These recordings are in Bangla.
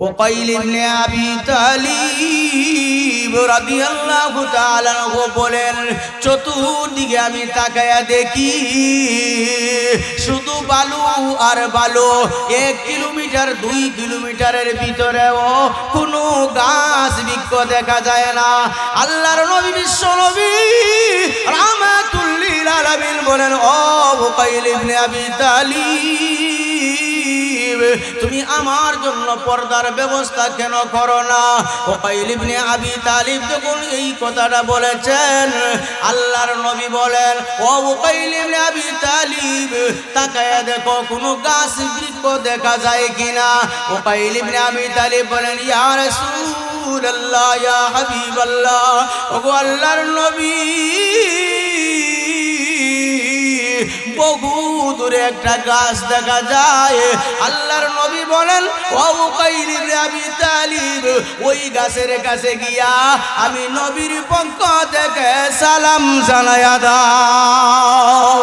উকাইল ইবনে আবি তালিব রাদিয়াল্লাহু তাআলা আনহু বলেন, চতুর্দিকে আমি তাকায়া দেখি শুধু বালু আর বালু। 1 কিলোমিটার 2 কিলোমিটারের ভিতরেও কোনো গাছ বৃক্ষ দেখা যায় না। আল্লাহর নবী বিশ্ব নবী রাহমাতুল লিল আলামিন বলেন, ও উকাইল ইবনে আবি তালিব, তুমি আমার জন্য পর্দার ব্যবস্থা কেন করো না? উকাইল ইবনে আবি তালিব যখন এই কথাটা বলেছেন, আল্লাহর নবী বলেন, ও উকাইল ইবনে আবি তালিব, তাকায়া দেখো কোনো গাছ বৃক্ষ দেখা যায় কিনা। উকাইল ইবনে আবি তালিব বলেন, ইয়া রাসূলুল্লাহ, ইয়া হাবিবাল্লাহ, ওগো আল্লাহর নবী, বহু দূরে একটা গাছ দেখা যায়। আল্লাহর নবী বলেন, ও উকাইল ইবনে আবি তালিব, ওই গাছের কাছে গিয়া আমি নবীর পক্ষ থেকে সালাম জানায়া দাও।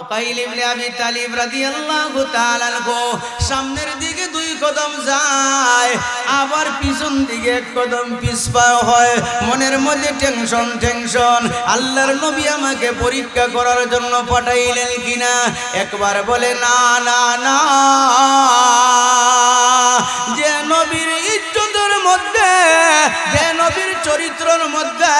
উকাইল ইবনে আবি তালিব রাদিয়াল্লাহু তাআলা আনহু সামনের দিকে 2 কদম যায়, আবার পিছন দিকে 1 কদম পিছপা হয়। মনের মধ্যে টেনশন। আল্লাহর নবী আমাকে পরীক্ষা করার জন্য পাঠাইলেন কিনা? একবার বলে, না না না, যে নবীর ইজ্জতের মধ্যে, যে নবীর চরিত্রের মধ্যে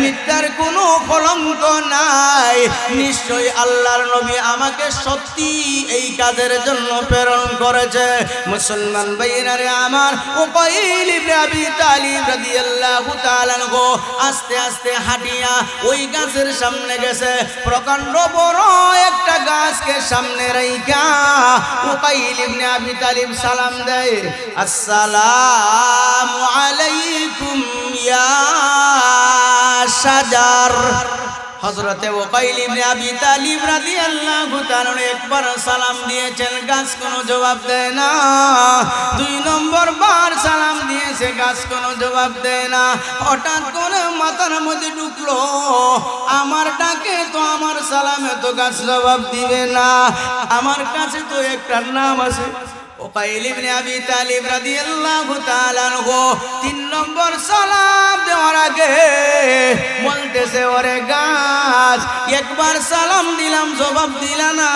মিথ্যার কোনো কলঙ্ক নাই, নিশ্চয়ই আল্লাহর নবী আমাকে সত্যি এই কাজের জন্য প্রেরণ করেছে। মুসলমান ভাইয়েরা রে আমার, উকাইল ইবনে আবি তালিব রাদিয়াল্লাহু তাআলা আনহু আস্তে আস্তে হাঁটিয়া ওই গাছের সামনে গেছে। প্রকাণ্ড বড় একটা গাছকে সামনে রাইখা উকাইল ইবনে আবি তালিব সালাম দেয়, আসসালামু আলাইকুম ইয়া শাজার। হযরতে উকাইল ইবনে আবি তালিব রাদিয়াল্লাহু তাআলা একবার সালাম দিয়েছেন, গাছ কোনো জবাব দেয় না। 2 নম্বর বার সালাম দিয়েছে, গাছ কোনো জবাব দেয় না। হঠাৎ করে মাথার মধ্যে ঢুকলো, আমার ডাকে তো, আমার সালামে তো গাছ জবাব দিবে না, আমার কাছে তো একটা নাম আছে। উকাইল ইবনে আবি তালিব রাদিয়াল্লাহু তাআলা আনহু 3 নম্বর সালাম দেওয়ার আগে বলতেছে, ওরে গাছ, একবার সালাম দিলাম জবাব দিলা না,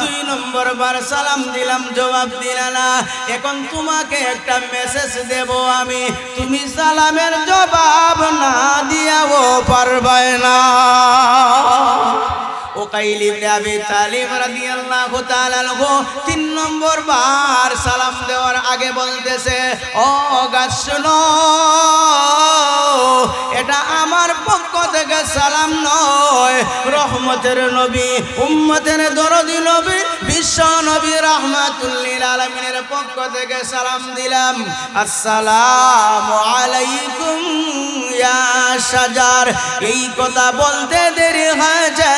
2 নম্বর বার সালাম দিলাম জবাব দিলা না, এখন তোমাকে একটা মেসেজ দেব আমি, তুমি সালামের জবাব না দিয়াও পারবে না। উকাইল ইবনে আবি তালিব রাদিয়াল্লাহু তাআলা আনহু 3 নম্বর বার সালাম দেওয়ার আগে বলতেছে, ও গাছ শোনো, এটা আমার পক্ষ থেকে সালাম নয়, রহমতের নবী, উম্মতের দরদি নবী, বিশ্ব নবী রাহমাতুল লিল আলামিনের পক্ষ থেকে সালাম দিলাম, আসসালামু আলাইকুম ইয়া শাজার। এই কথা বলতে দেরি হয়েছে,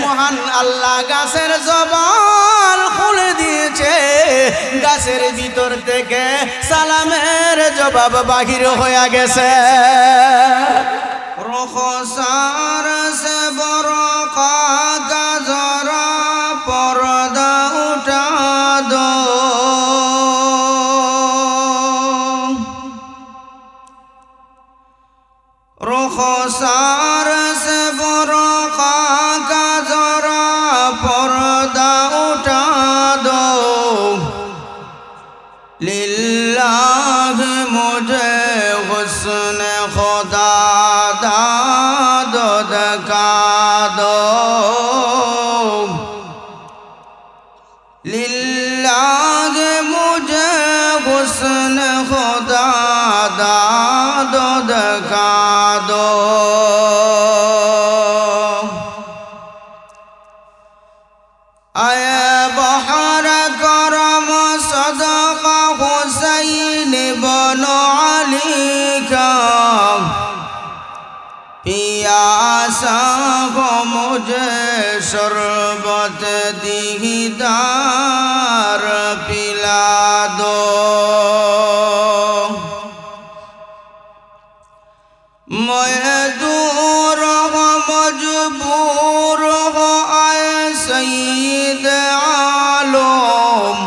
মহান আল্লাহ গাছের জবান খুলে দিয়েছে, গাছের ভিতর থেকে সালামের জবাব বাহির হয়ে গেছে। রুখসার সে বরকা গাজরা পর্দা উঠা দো, রুখসার সে বরকা গাজরা পর্দা উঠা দো, লিল্লাহ মুঝে হুসন খুদা দাদ কা দো, লিল্লাহ মুঝে হুসন খুদা দাদ কা দো। আয়ে বহর করম সদকা হুসাইন বনো আলী কা, পিয়াসা হো মুঝে শরবত দীদার পিলা দো, मैं दूर हो मजबूर हो आए सईद आलम,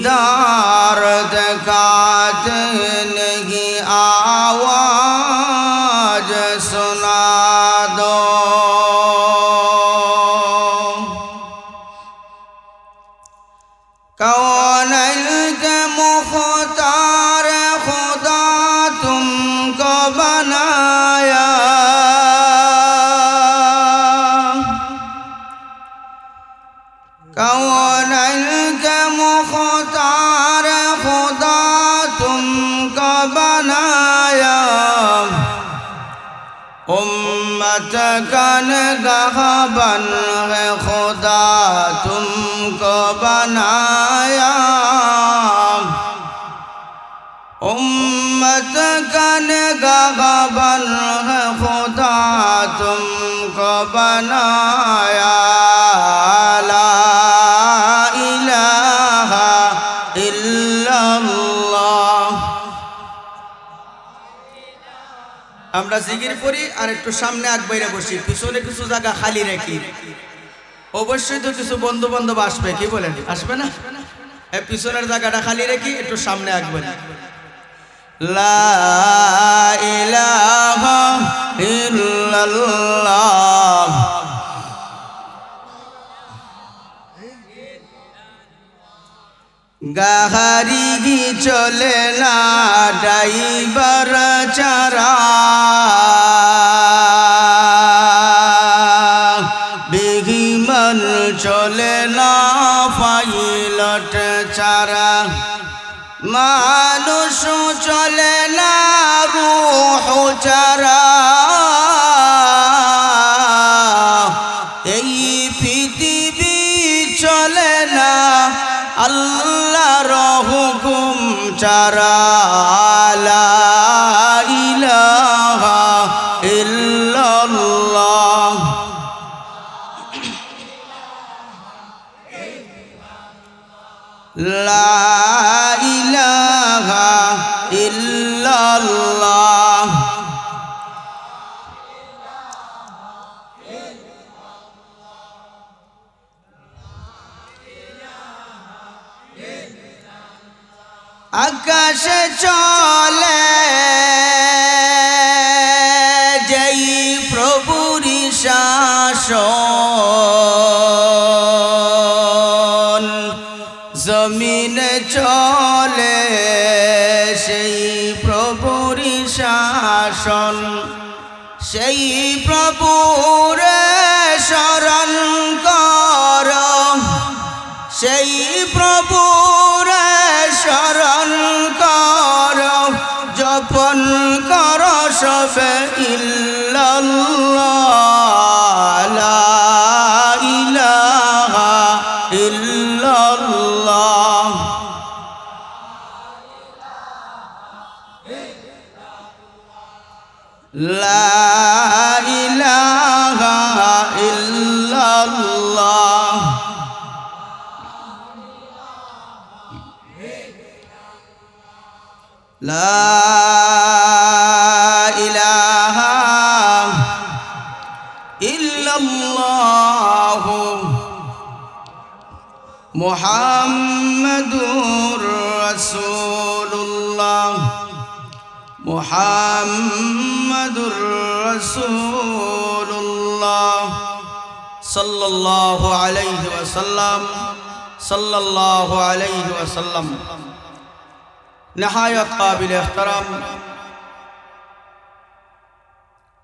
दर्द काते नहीं आवाज सुना दो। कौनैन के मुख्तार खुदा तुमको बनाया, कौनैन के मुख्तार खुदा तुमको बनाया। उम्मत का निगहबान है खुदा तुमको बनाया। उम्मत का निगहबान है खुदा तुमको बनाया। ला इलाहा इल्लाल्लाह। আমরা জিকির করি আর একটু সামনে আগ বাইরে বসি, পিছনে কিছু জায়গা খালি রাখি। অবশ্যই তো কিছু বন্ধু বান্ধব আসবে, কি বলেন আসবে না? এই পিছনের জায়গাটা খালি রাখি, একটু সামনে আগ বাইরে। লা ইলাহা ইল্লাল্লাহ। গাড়ি চলে না ড্রাইভার ছাড়া, বিমান চলে না পাইলট ছাড়া, মানুষ চলে না রূহ ছাড়া। এই পৃথিবী চলে না আল্লাহর হুকুম ছাড়া। লা ইলাহা ইল্লাল্লাহ। লা ইলাহা ইল্লাল্লাহ। আকাশে চলে যেই প্রভুর শাসন, জমিনে চলে সেই প্রভুর শাসন। সেই প্রভুর শরণ কর, সেই প্রভুর শরণ কর, জপন কর সবে ইল্লাল্লাহ। লা ইলাহা ইল্লাল্লাহ। লা ইলাহা ইল্লাল্লাহ। লা ইলাহা ইল্লাল্লাহ মুহাম্মাদুর রাসূলুল্লাহ। মুহাম্মাদুর রাসূলুল্লাহ সাল্লাল্লাহু আলাইহি ওয়াসাল্লাম, সাল্লাল্লাহু আলাইহি ওয়াসাল্লাম। नहायत काबिल एहतराम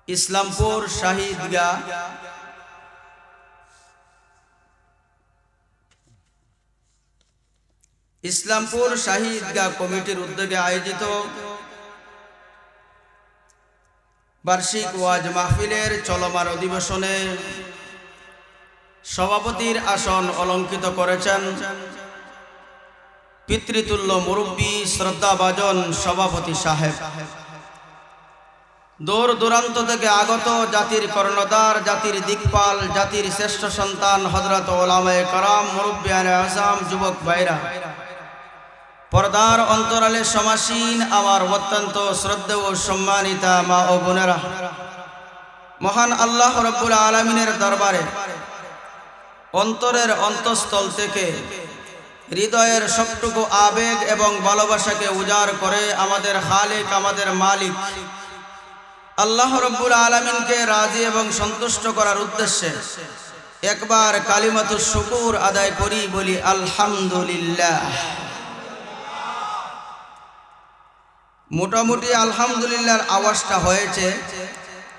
इस्लामपुर शहीदगाह इस्लामपुर शहीदगाह कमिटिर उद्योगे आयोजित वार्षिक ওয়াজ মাহফিলের চলমান অধিবেশনে সভাপতির আসন অলঙ্কিত করেছেন পিতৃতুল্য মুরব্বী শ্রদ্ধাভাজন সভাপতি সাহেব। দূর দূরান্ত থেকে আগত জাতির কর্ণধার, জাতির দিকপাল, জাতির শ্রেষ্ঠ সন্তান হযরত উলামায়ে কেরাম, মুরব্বিয়ানে আযম, যুবক ভাইরা, পর্দার অন্তরালে সমাসীন আমার অত্যন্ত শ্রদ্ধেয় ও সম্মানিতা মা ও বোনেরা, মহান আল্লাহ রাব্বুল আলামিনের দরবারে অন্তরের অন্তঃস্থল থেকে হৃদয়ের সবটুকু আবেগ এবং ভালোবাসাকে উজাড় করে আমাদের খালিক, আমাদের মালিক আল্লাহ রাব্বুল আলামিনকে রাজি এবং সন্তুষ্ট করার উদ্দেশ্যে একবার কালিমাতুশ শুকুর আদায় করি, বলি আলহামদুলিল্লাহ। মোটামুটি আলহামদুলিল্লাহর আওয়াজটা হয়েছে,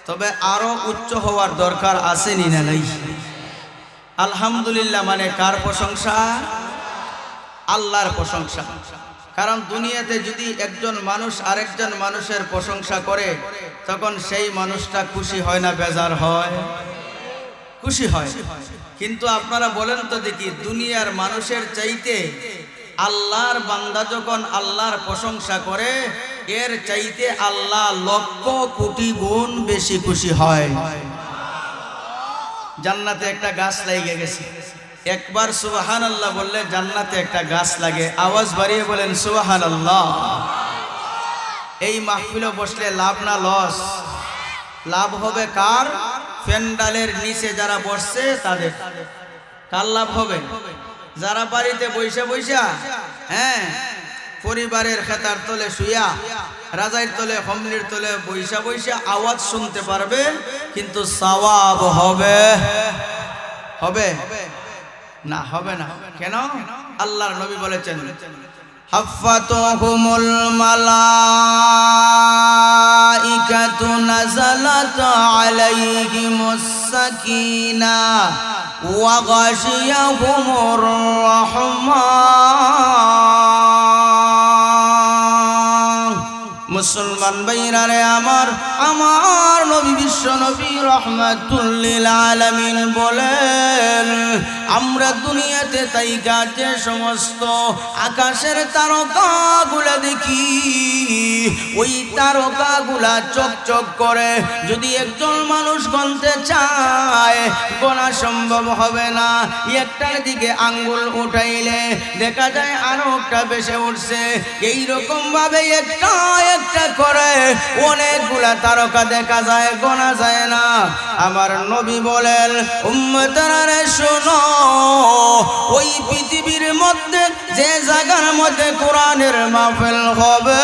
তবে আরো উচ্চ হওয়ার দরকার আছে নি না নাই? আলহামদুলিল্লাহ মানে কার প্রশংসা? আল্লাহর প্রশংসা। কারণ দুনিয়াতে যদি একজন মানুষ আরেকজন মানুষের প্রশংসা করে, তখন সেই মানুষটা খুশি হয় না বেজার হয়? খুশি হয়। কিন্তু আপনারা বলেন তো দেখি, দুনিয়ার মানুষের চাইতে আল্লাহর বান্দা যখন আল্লাহর প্রশংসা করে, এর চাইতে আল্লাহ লক্ষ কোটি গুণ বেশি খুশি হয়। জান্নাতে একটা গাছ লেগে গেছে, একবার সুবহানাল্লাহ বললে জান্নাতে একটা গাছ লাগে। আওয়াজ বাড়িয়ে বলেন সুবহানাল্লাহ। এই মাহফিলে বসলে লাভ না লস? লাভ হবে কার? প্যান্ডালের নিচে যারা বসছে তাদের। কার লাভ হবে? যারা বাড়িতে বৈশা বৈশা পরিবারের খেতার তলে শুয়া, রাজার তলে, হমনির তলে বৈশা বৈশা আওয়াজ শুনতে পারবে, কিন্তু সওয়াব হবে? হবে না? হবে না। কেন? আল্লাহর নবী বলেছেন, হাফাতুহুমুল মালাইকাতু নাযালাত আলাইহিমুস সাকিনাহ ওয়া গাশিয়াহুমুর রাহমান। মুসলমান ভাইরা রে আমার, আমার নবী বিশ্ব নবী রাহমাতুল লিল আলামিন বলেন, আমরা দুনিয়াতে তাই গাছে সমস্ত আকাশের তারকাগুলা দেখি, ওই তারকাগুলা চকচক করে। যদি একজন মানুষ গণতে চায়, গোনা সম্ভব হবে না। একটার দিকে আঙ্গুল উঠাইলে দেখা যায় আরো একটা বেশি উঠছে। এইরকম ভাবে একটা একটা করে অনেকগুলা তারকা দেখা যায়, গোনা যায় না। আমার নবী বলেন, উম্মতরা রে শোনো, ওই পৃথিবীর মধ্যে যে জায়গার মধ্যে কোরআনের মাহফিল হবে,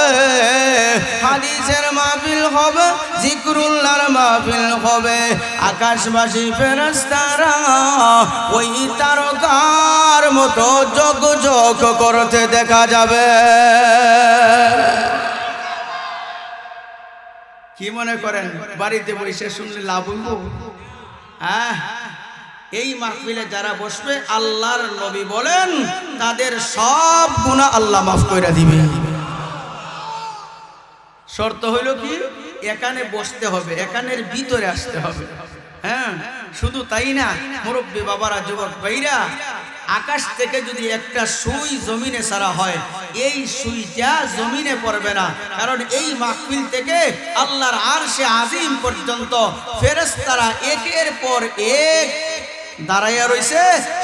হাদিসের মাহফিল হবে, জিকরুল্লাহর মাহফিল হবে, আকাশবাসী ফেরেশতারা ওই তারকার মতো জগজগ করতে দেখা যাবে। কি মনে করেন বাড়িতে বসে শুনলে লাভ হইব? এই মাহফিলে যারা বসবে, আল্লাহর নবী বলেন তাদের সব গুনাহ আল্লাহ মাফ করে দিবে। শর্ত হইল কি? এখানে বসতে হবে, এখানের ভিতরে আসতে হবে। শুধু তাই না, মুরব্বী বাবারা, যুবক ভাইরা, আকাশ থেকে যদি একটা সুই জমিনে ছাড়া হয়, এই সুইটা জমিনে পড়বে না। কারণ এই মাহফিল থেকে আল্লাহর আরশে আজিম পর্যন্ত ফেরেশতারা একের পর এক দাঁড়াইয়া রইছে।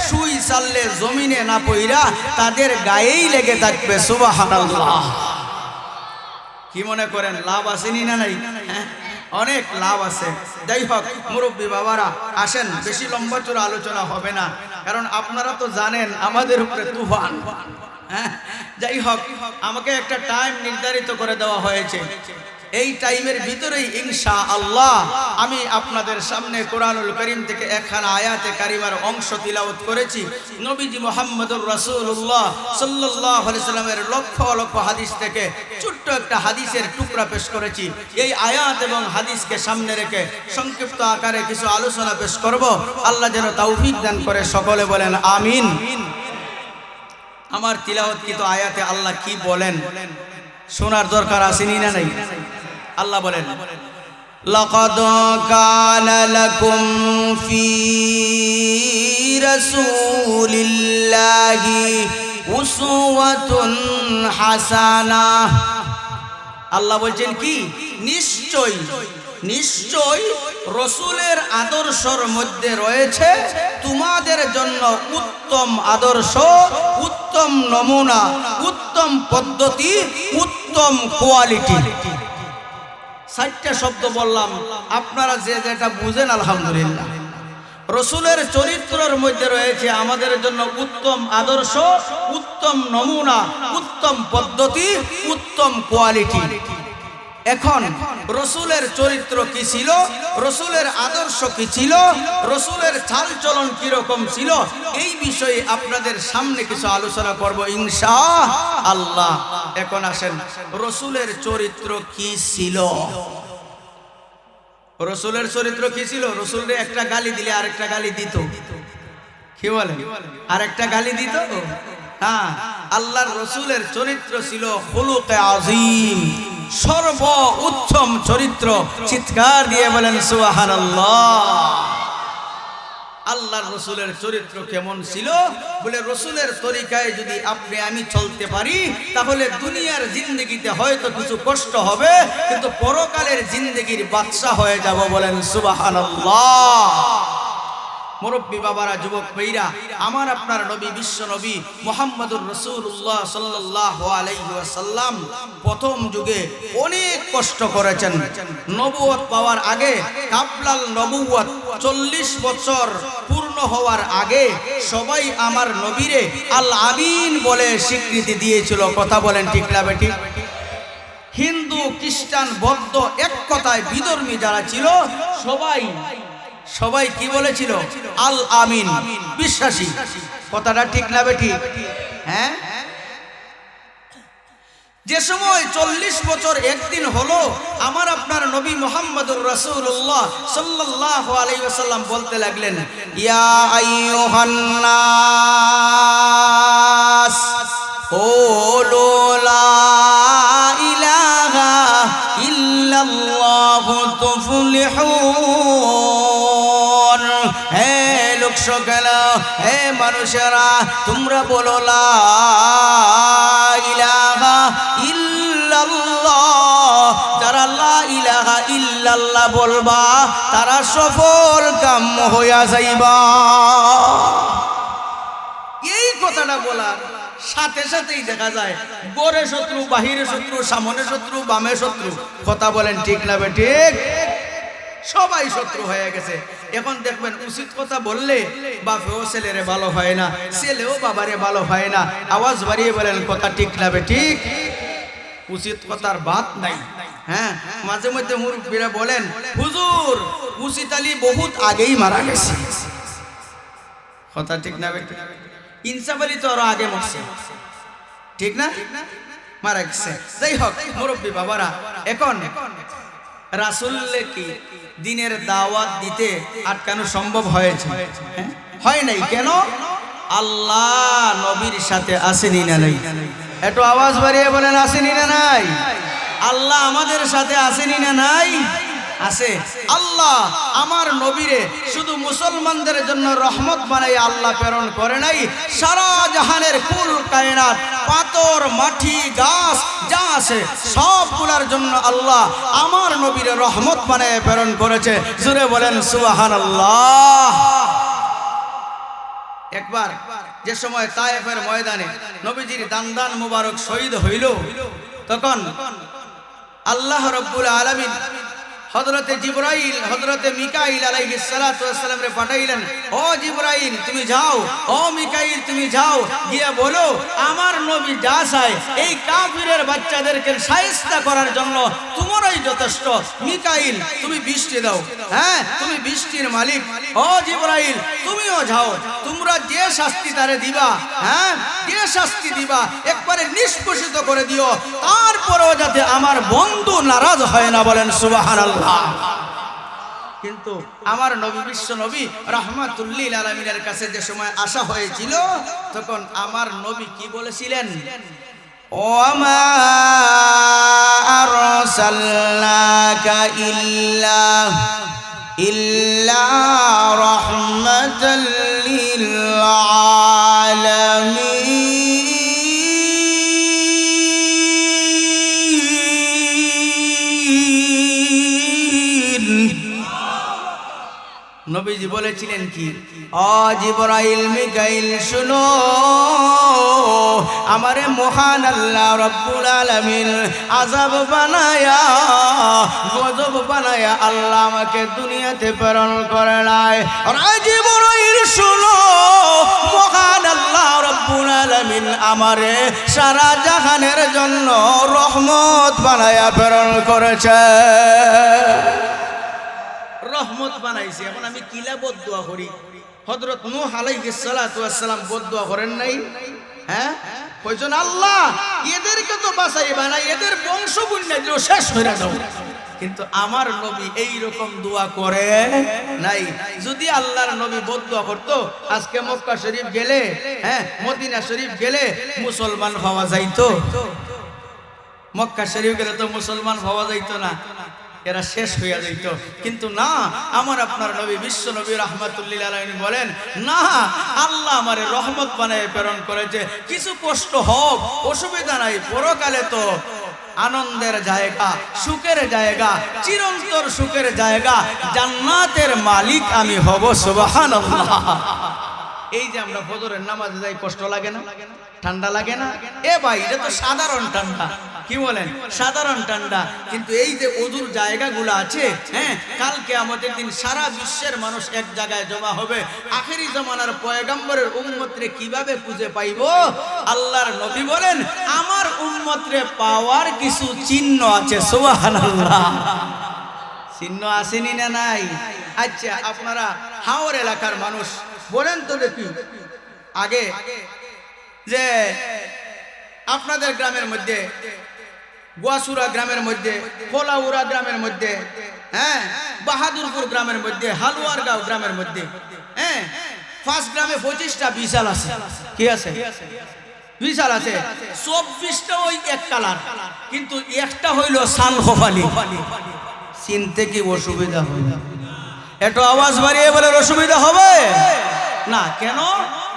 সুই চাললে জমিনে না পইরা তাদের গায়েই লেগে থাকবে। সুবহানাল্লাহ। কি মনে করেন লাভ আসেনি না নাই? অনেক লাভ আছে। যাই হোক মুরব্বী বাবারা, আসেন, বেশি লম্বা চূড়া আলোচনা হবে না, কারণ আপনারা তো জানেন আমাদের উপরে তুফান। যাই হোক, আমাকে একটা টাইম নির্ধারিত করে দেওয়া হয়েছে। এই টাইমের ভিতরেই ইনশাআল্লাহ আমি আপনাদের সামনে কোরআনুল কারীম থেকে একখানা আয়াতে কারিমার অংশ তিলাওয়াত করেছি। নবীজি মুহাম্মদুর রাসূলুল্লাহ সাল্লাল্লাহু আলাইহি সাল্লামের লক্ষ লক্ষ হাদিস থেকে ছোট্ট একটা হাদিসের টুকরা পেশ করেছি। এই আয়াত এবং হাদিসকে সামনে রেখে সংক্ষিপ্ত আকারে কিছু আলোচনা পেশ করব। আল্লাহ যেন তৌফিক দান করে। সকলে বলেন আমিন। আমার তিলাওয়াতকৃত আয়াতে আল্লাহ কি বলেন শোনার দরকার আসেনি না নাই? আল্লাহ বলেন, লাকাদ কানা লাকুম ফি রাসূলিল্লাহি উসওয়াতুন হাসানাহ। আল্লাহ বলছেন কি? নিশ্চয় নিশ্চয় রসুলের আদর্শের মধ্যে রয়েছে তোমাদের জন্য উত্তম আদর্শ, উত্তম নমুনা, উত্তম পদ্ধতি, উত্তম কোয়ালিটি। 4টা শব্দ বললাম, আপনারা যে যেটা বুঝেন আলহামদুলিল্লাহ। রসুলের চরিত্রের মধ্যে রয়েছে আমাদের জন্য উত্তম আদর্শ, উত্তম নমুনা, উত্তম পদ্ধতি, উত্তম কোয়ালিটি। এখন রসুলের চরিত্র কি ছিল, রসুলের আদর্শ কি ছিল, রসুলের চালচলন কিরকম ছিল, এই বিষয়ে আপনাদের সামনে কিছু আলোচনা করব ইনশাআল্লাহ। এখন আসেন, রসুলের চরিত্র কি ছিল? রসুলের চরিত্র কি ছিল? রসুলের একটা গালি দিলে আরেকটা গালি দিত, কি বলে, আরেকটা গালি দিত। হ্যাঁ, আল্লাহর রসুলের চরিত্র ছিল খুলুকে আযীম, সর্ব উত্তম চরিত্র। চিৎকার দিয়ে বলেন সুবহানাল্লাহ। আল্লাহর রসুলের চরিত্র কেমন ছিল? বলে রসুলের তরিকায় যদি আপনি আমি চলতে পারি তাহলে দুনিয়ার জিন্দগিতে হয়তো কিছু কষ্ট হবে, কিন্তু পরকালের জিন্দগির বাদশা হয়ে যাব। বলেন সুবহানাল্লাহ। মুরব্বী বাবারা, যুবক ভাইরা, আমার আপনার নবী, বিশ্ব নবী মুহাম্মদুর রাসূলুল্লাহ সাল্লাল্লাহু আলাইহি ওয়াসাল্লাম প্রথম যুগে অনেক কষ্ট করেছেন। নবুয়ত পাওয়ার আগে, কাবলাল নবুয়ত 40 বছর পূর্ণ হওয়ার আগে সবাই আমার নবীরে আল আমিন বলে স্বীকৃতি দিয়েছিল। কথা বলেন ঠিক না বেটি? হিন্দু, খ্রিস্টান, বৌদ্ধ, এক কথায় বিধর্মী যারা ছিল সবাই কি বলেছিল? আল আমিন, বিশ্বাসী। কথাটা ঠিক না বেটি? হ্যাঁ, যে সময় 40 বছর একদিন হলো আমার আপনার নবী মুহাম্মদুর রাসূলুল্লাহ সাল্লাল্লাহু আলাইহি ওয়াসাল্লাম বলতে লাগলেন, ইয়া আইয়ুহান নাস কুলু লা ইলাহা ইল্লাল্লাহু তুফলিহুন। হে লোক সকলা, হে মানুষেরা, তোমরা বলো লা ইলাহা ইল্লাল্লাহ। যারা লা ইলাহা ইল্লাল্লাহ বলবা তারা সফল কাম হইয়া যাইবা। এই কথাটা বলার সাথে সাথেই দেখা যায় গড়ে শত্রু, বাহিরে শত্রু, সামনে শত্রু, বামে শত্রু। কথা বলেন ঠিক না ঠিক? সবাই শত্রু হয়ে গেছে। এখন দেখবেন উচিত কথা বললে বাপেও ছেলেরে ভালো হয় না, ছেলেও বাবারে ভালো হয় না। আওয়াজ বাড়িয়ে বলেন কথা ঠিক না ঠিক? উচিত কথার বাদ নাই। হ্যাঁ, মাঝে মধ্যে মুরব্বীরা বলেন, হুজুর উচিত আলী বহুত আগেই মারা গেছে। কথা ঠিক না বেটি? ইনসাফ আলী তো আরো আগে মরছে, ঠিক না? মারা গেছে। যাই হোক মুরব্বী বাবারা, এখন রাসূলকে কি দিনের দাওয়াত দিতে আটকানো সম্ভব হয়েছে? হয় নাই। কেন? আল্লাহ নবীর সাথে আসেনি না নাই? একটু আওয়াজ বাড়িয়ে বলেন, আসেনি না নাই? আল্লাহ আমাদের সাথে আসেনি না নাই? আছে। আল্লাহ আমার নবীরে শুধু মুসলমানদের জন্য রহমত বানাই আল্লাহ প্রেরণ করে নাই, সারা জাহানের কুল কায়নাত, পাথর, মাটি, গাছ যা আছে সবগুলোর জন্য আল্লাহ আমার নবীরে রহমত বানায় প্রেরণ করেছে। জোরে বলেন সুবহানাল্লাহ। একবার যে সময় তায়েফের ময়দানে নবীজির দান্দান মুবারক শহীদ হইল, তখন আল্লাহ রাব্বুল আলামিন হযরতে জিবরাইল, হযরতে মিকাইল আলাইহিস সালাতু ওয়াস সালাম রে পাঠাইলেন। ও জিবরাইল তুমি যাও, ও মিকাইল তুমি যাও, গিয়ে বলো আমার নবী যা চায় এই কাফিরের বাচ্চাদেরকে শায়েস্তা করার জন্য তোমারই যথেষ্ট। মিকাইল তুমি বৃষ্টি দাও, হ্যাঁ তুমি বৃষ্টির মালিক। ও জিবরাইল তুমিও যাও, তোমরা যে শাস্তি তারে দিবা, হ্যাঁ যে শাস্তি দিবা একবারে নিষ্পেষিত করে দিও, তারপরেও যাতে আমার বন্ধু নারাজ হয় না। বলেন সুবহানাল্লাহ। কিন্তু আমার নবী, বিশ্ব নবী রাহমাতুল্লিল আলামিনের কাছে যে সময় আসা হয়েছিল তখন আমার নবী কি বলেছিলেন? ওয়ামা আরসালনাকা ইল্লা রাহমাতাল লিল আলামিন। নবীজি বলেছিলেন কি? ও জিবরাইল মিকাইল শুনো, আমারে মহান আল্লাহ রব্বুল আলামিন আযাব বানায়া গজব বানায়া আল্লাহ আমাকে দুনিয়াতে প্রেরণ করে নাই। আর জিবরাইল শুনো, মহান আল্লাহ রব্বুল আলামিন আমারে সারা জাহানের জন্য রহমত বানায়া প্রেরণ করেছে। রহমত বানাইছে। এখন আমি কিলা বদদুয়া করি? হযরত নূহ আলাইহিস সালাতু ওয়াস সালাম বদদুয়া করেন নাই? হ্যাঁ, কইছেন আল্লাহ এদেরকে তো বাঁচাইবা না, এদের বংশ বুন্না দিও, শেষ হয়ে যাও। কিন্তু আমার নবী এই রকম দোয়া করে নাই। যদি আল্লাহর নবী বদদুয়া করতো, আজকে মক্কা শরীফ গেলে, হ্যাঁ মদিনা শরীফ গেলে মুসলমান পাওয়া যাইতো? মক্কা শরীফ গেলে তো মুসলমান পাওয়া যাইতো না, এরা শেষ হইয়া যাইত। কিন্তু না, আমার আপনার নবী বিশ্ব নবী রাহমাতুল্লিল আলাইহি বলেন, না আল্লাহ আমারে রহমত বানায় প্রেরণ করেছে। কিছু কষ্ট হোক, অসুবিধা নাই, পরকালে তো আনন্দের জায়গা, সুখের জায়গা, চিরন্তর সুখের জায়গা, জান্নাতের মালিক আমি হব। সুবহানাল্লাহ। এই যে আমরা ফজরের নামাজে যাই, কষ্ট লাগে না? ঠান্ডা লাগে না? এ ভাই, এটা তো সাধারণ ঠান্ডা, কি বলেন? সাধারণ ঠান্ডা। কিন্তু এই যে ওযুর জায়গাগুলো আছে, হ্যাঁ, কালকে আমাদের দিন সারা বিশ্বের মানুষ এক জায়গায় জমা হবে। আখেরি জামানার পয়গম্বরের উম্মতরে কিভাবে খুঁজে পাইব? আল্লাহর নবী বলেন, আমার উম্মতরে পাওয়ার কিছু চিহ্ন আছে। সুবহানাল্লাহ। চিহ্ন আসেনি না নাই? আচ্ছা, আপনারা হাওর এলাকার মানুষ বলেন তো দেখি, আগে যে আপনাদের গ্রামের মধ্যে, গোয়াসুরা গ্রামের মধ্যে, ফলাউরা গ্রামের মধ্যে, হ্যাঁ বাহাদুরপুর গ্রামের মধ্যে, হালুয়ারগাঁও গ্রামের মধ্যে, হ্যাঁ 5 গ্রামে 25টা বিশাল আছে। কি আছে? বিশাল আছে। 24টা ওই এক কালার, কিন্তু একটা হইল সানখোফালি। চিনতে কি অসুবিধা হয়? একটু আওয়াজ বাড়িয়ে বলে অসুবিধা হবে না কেন?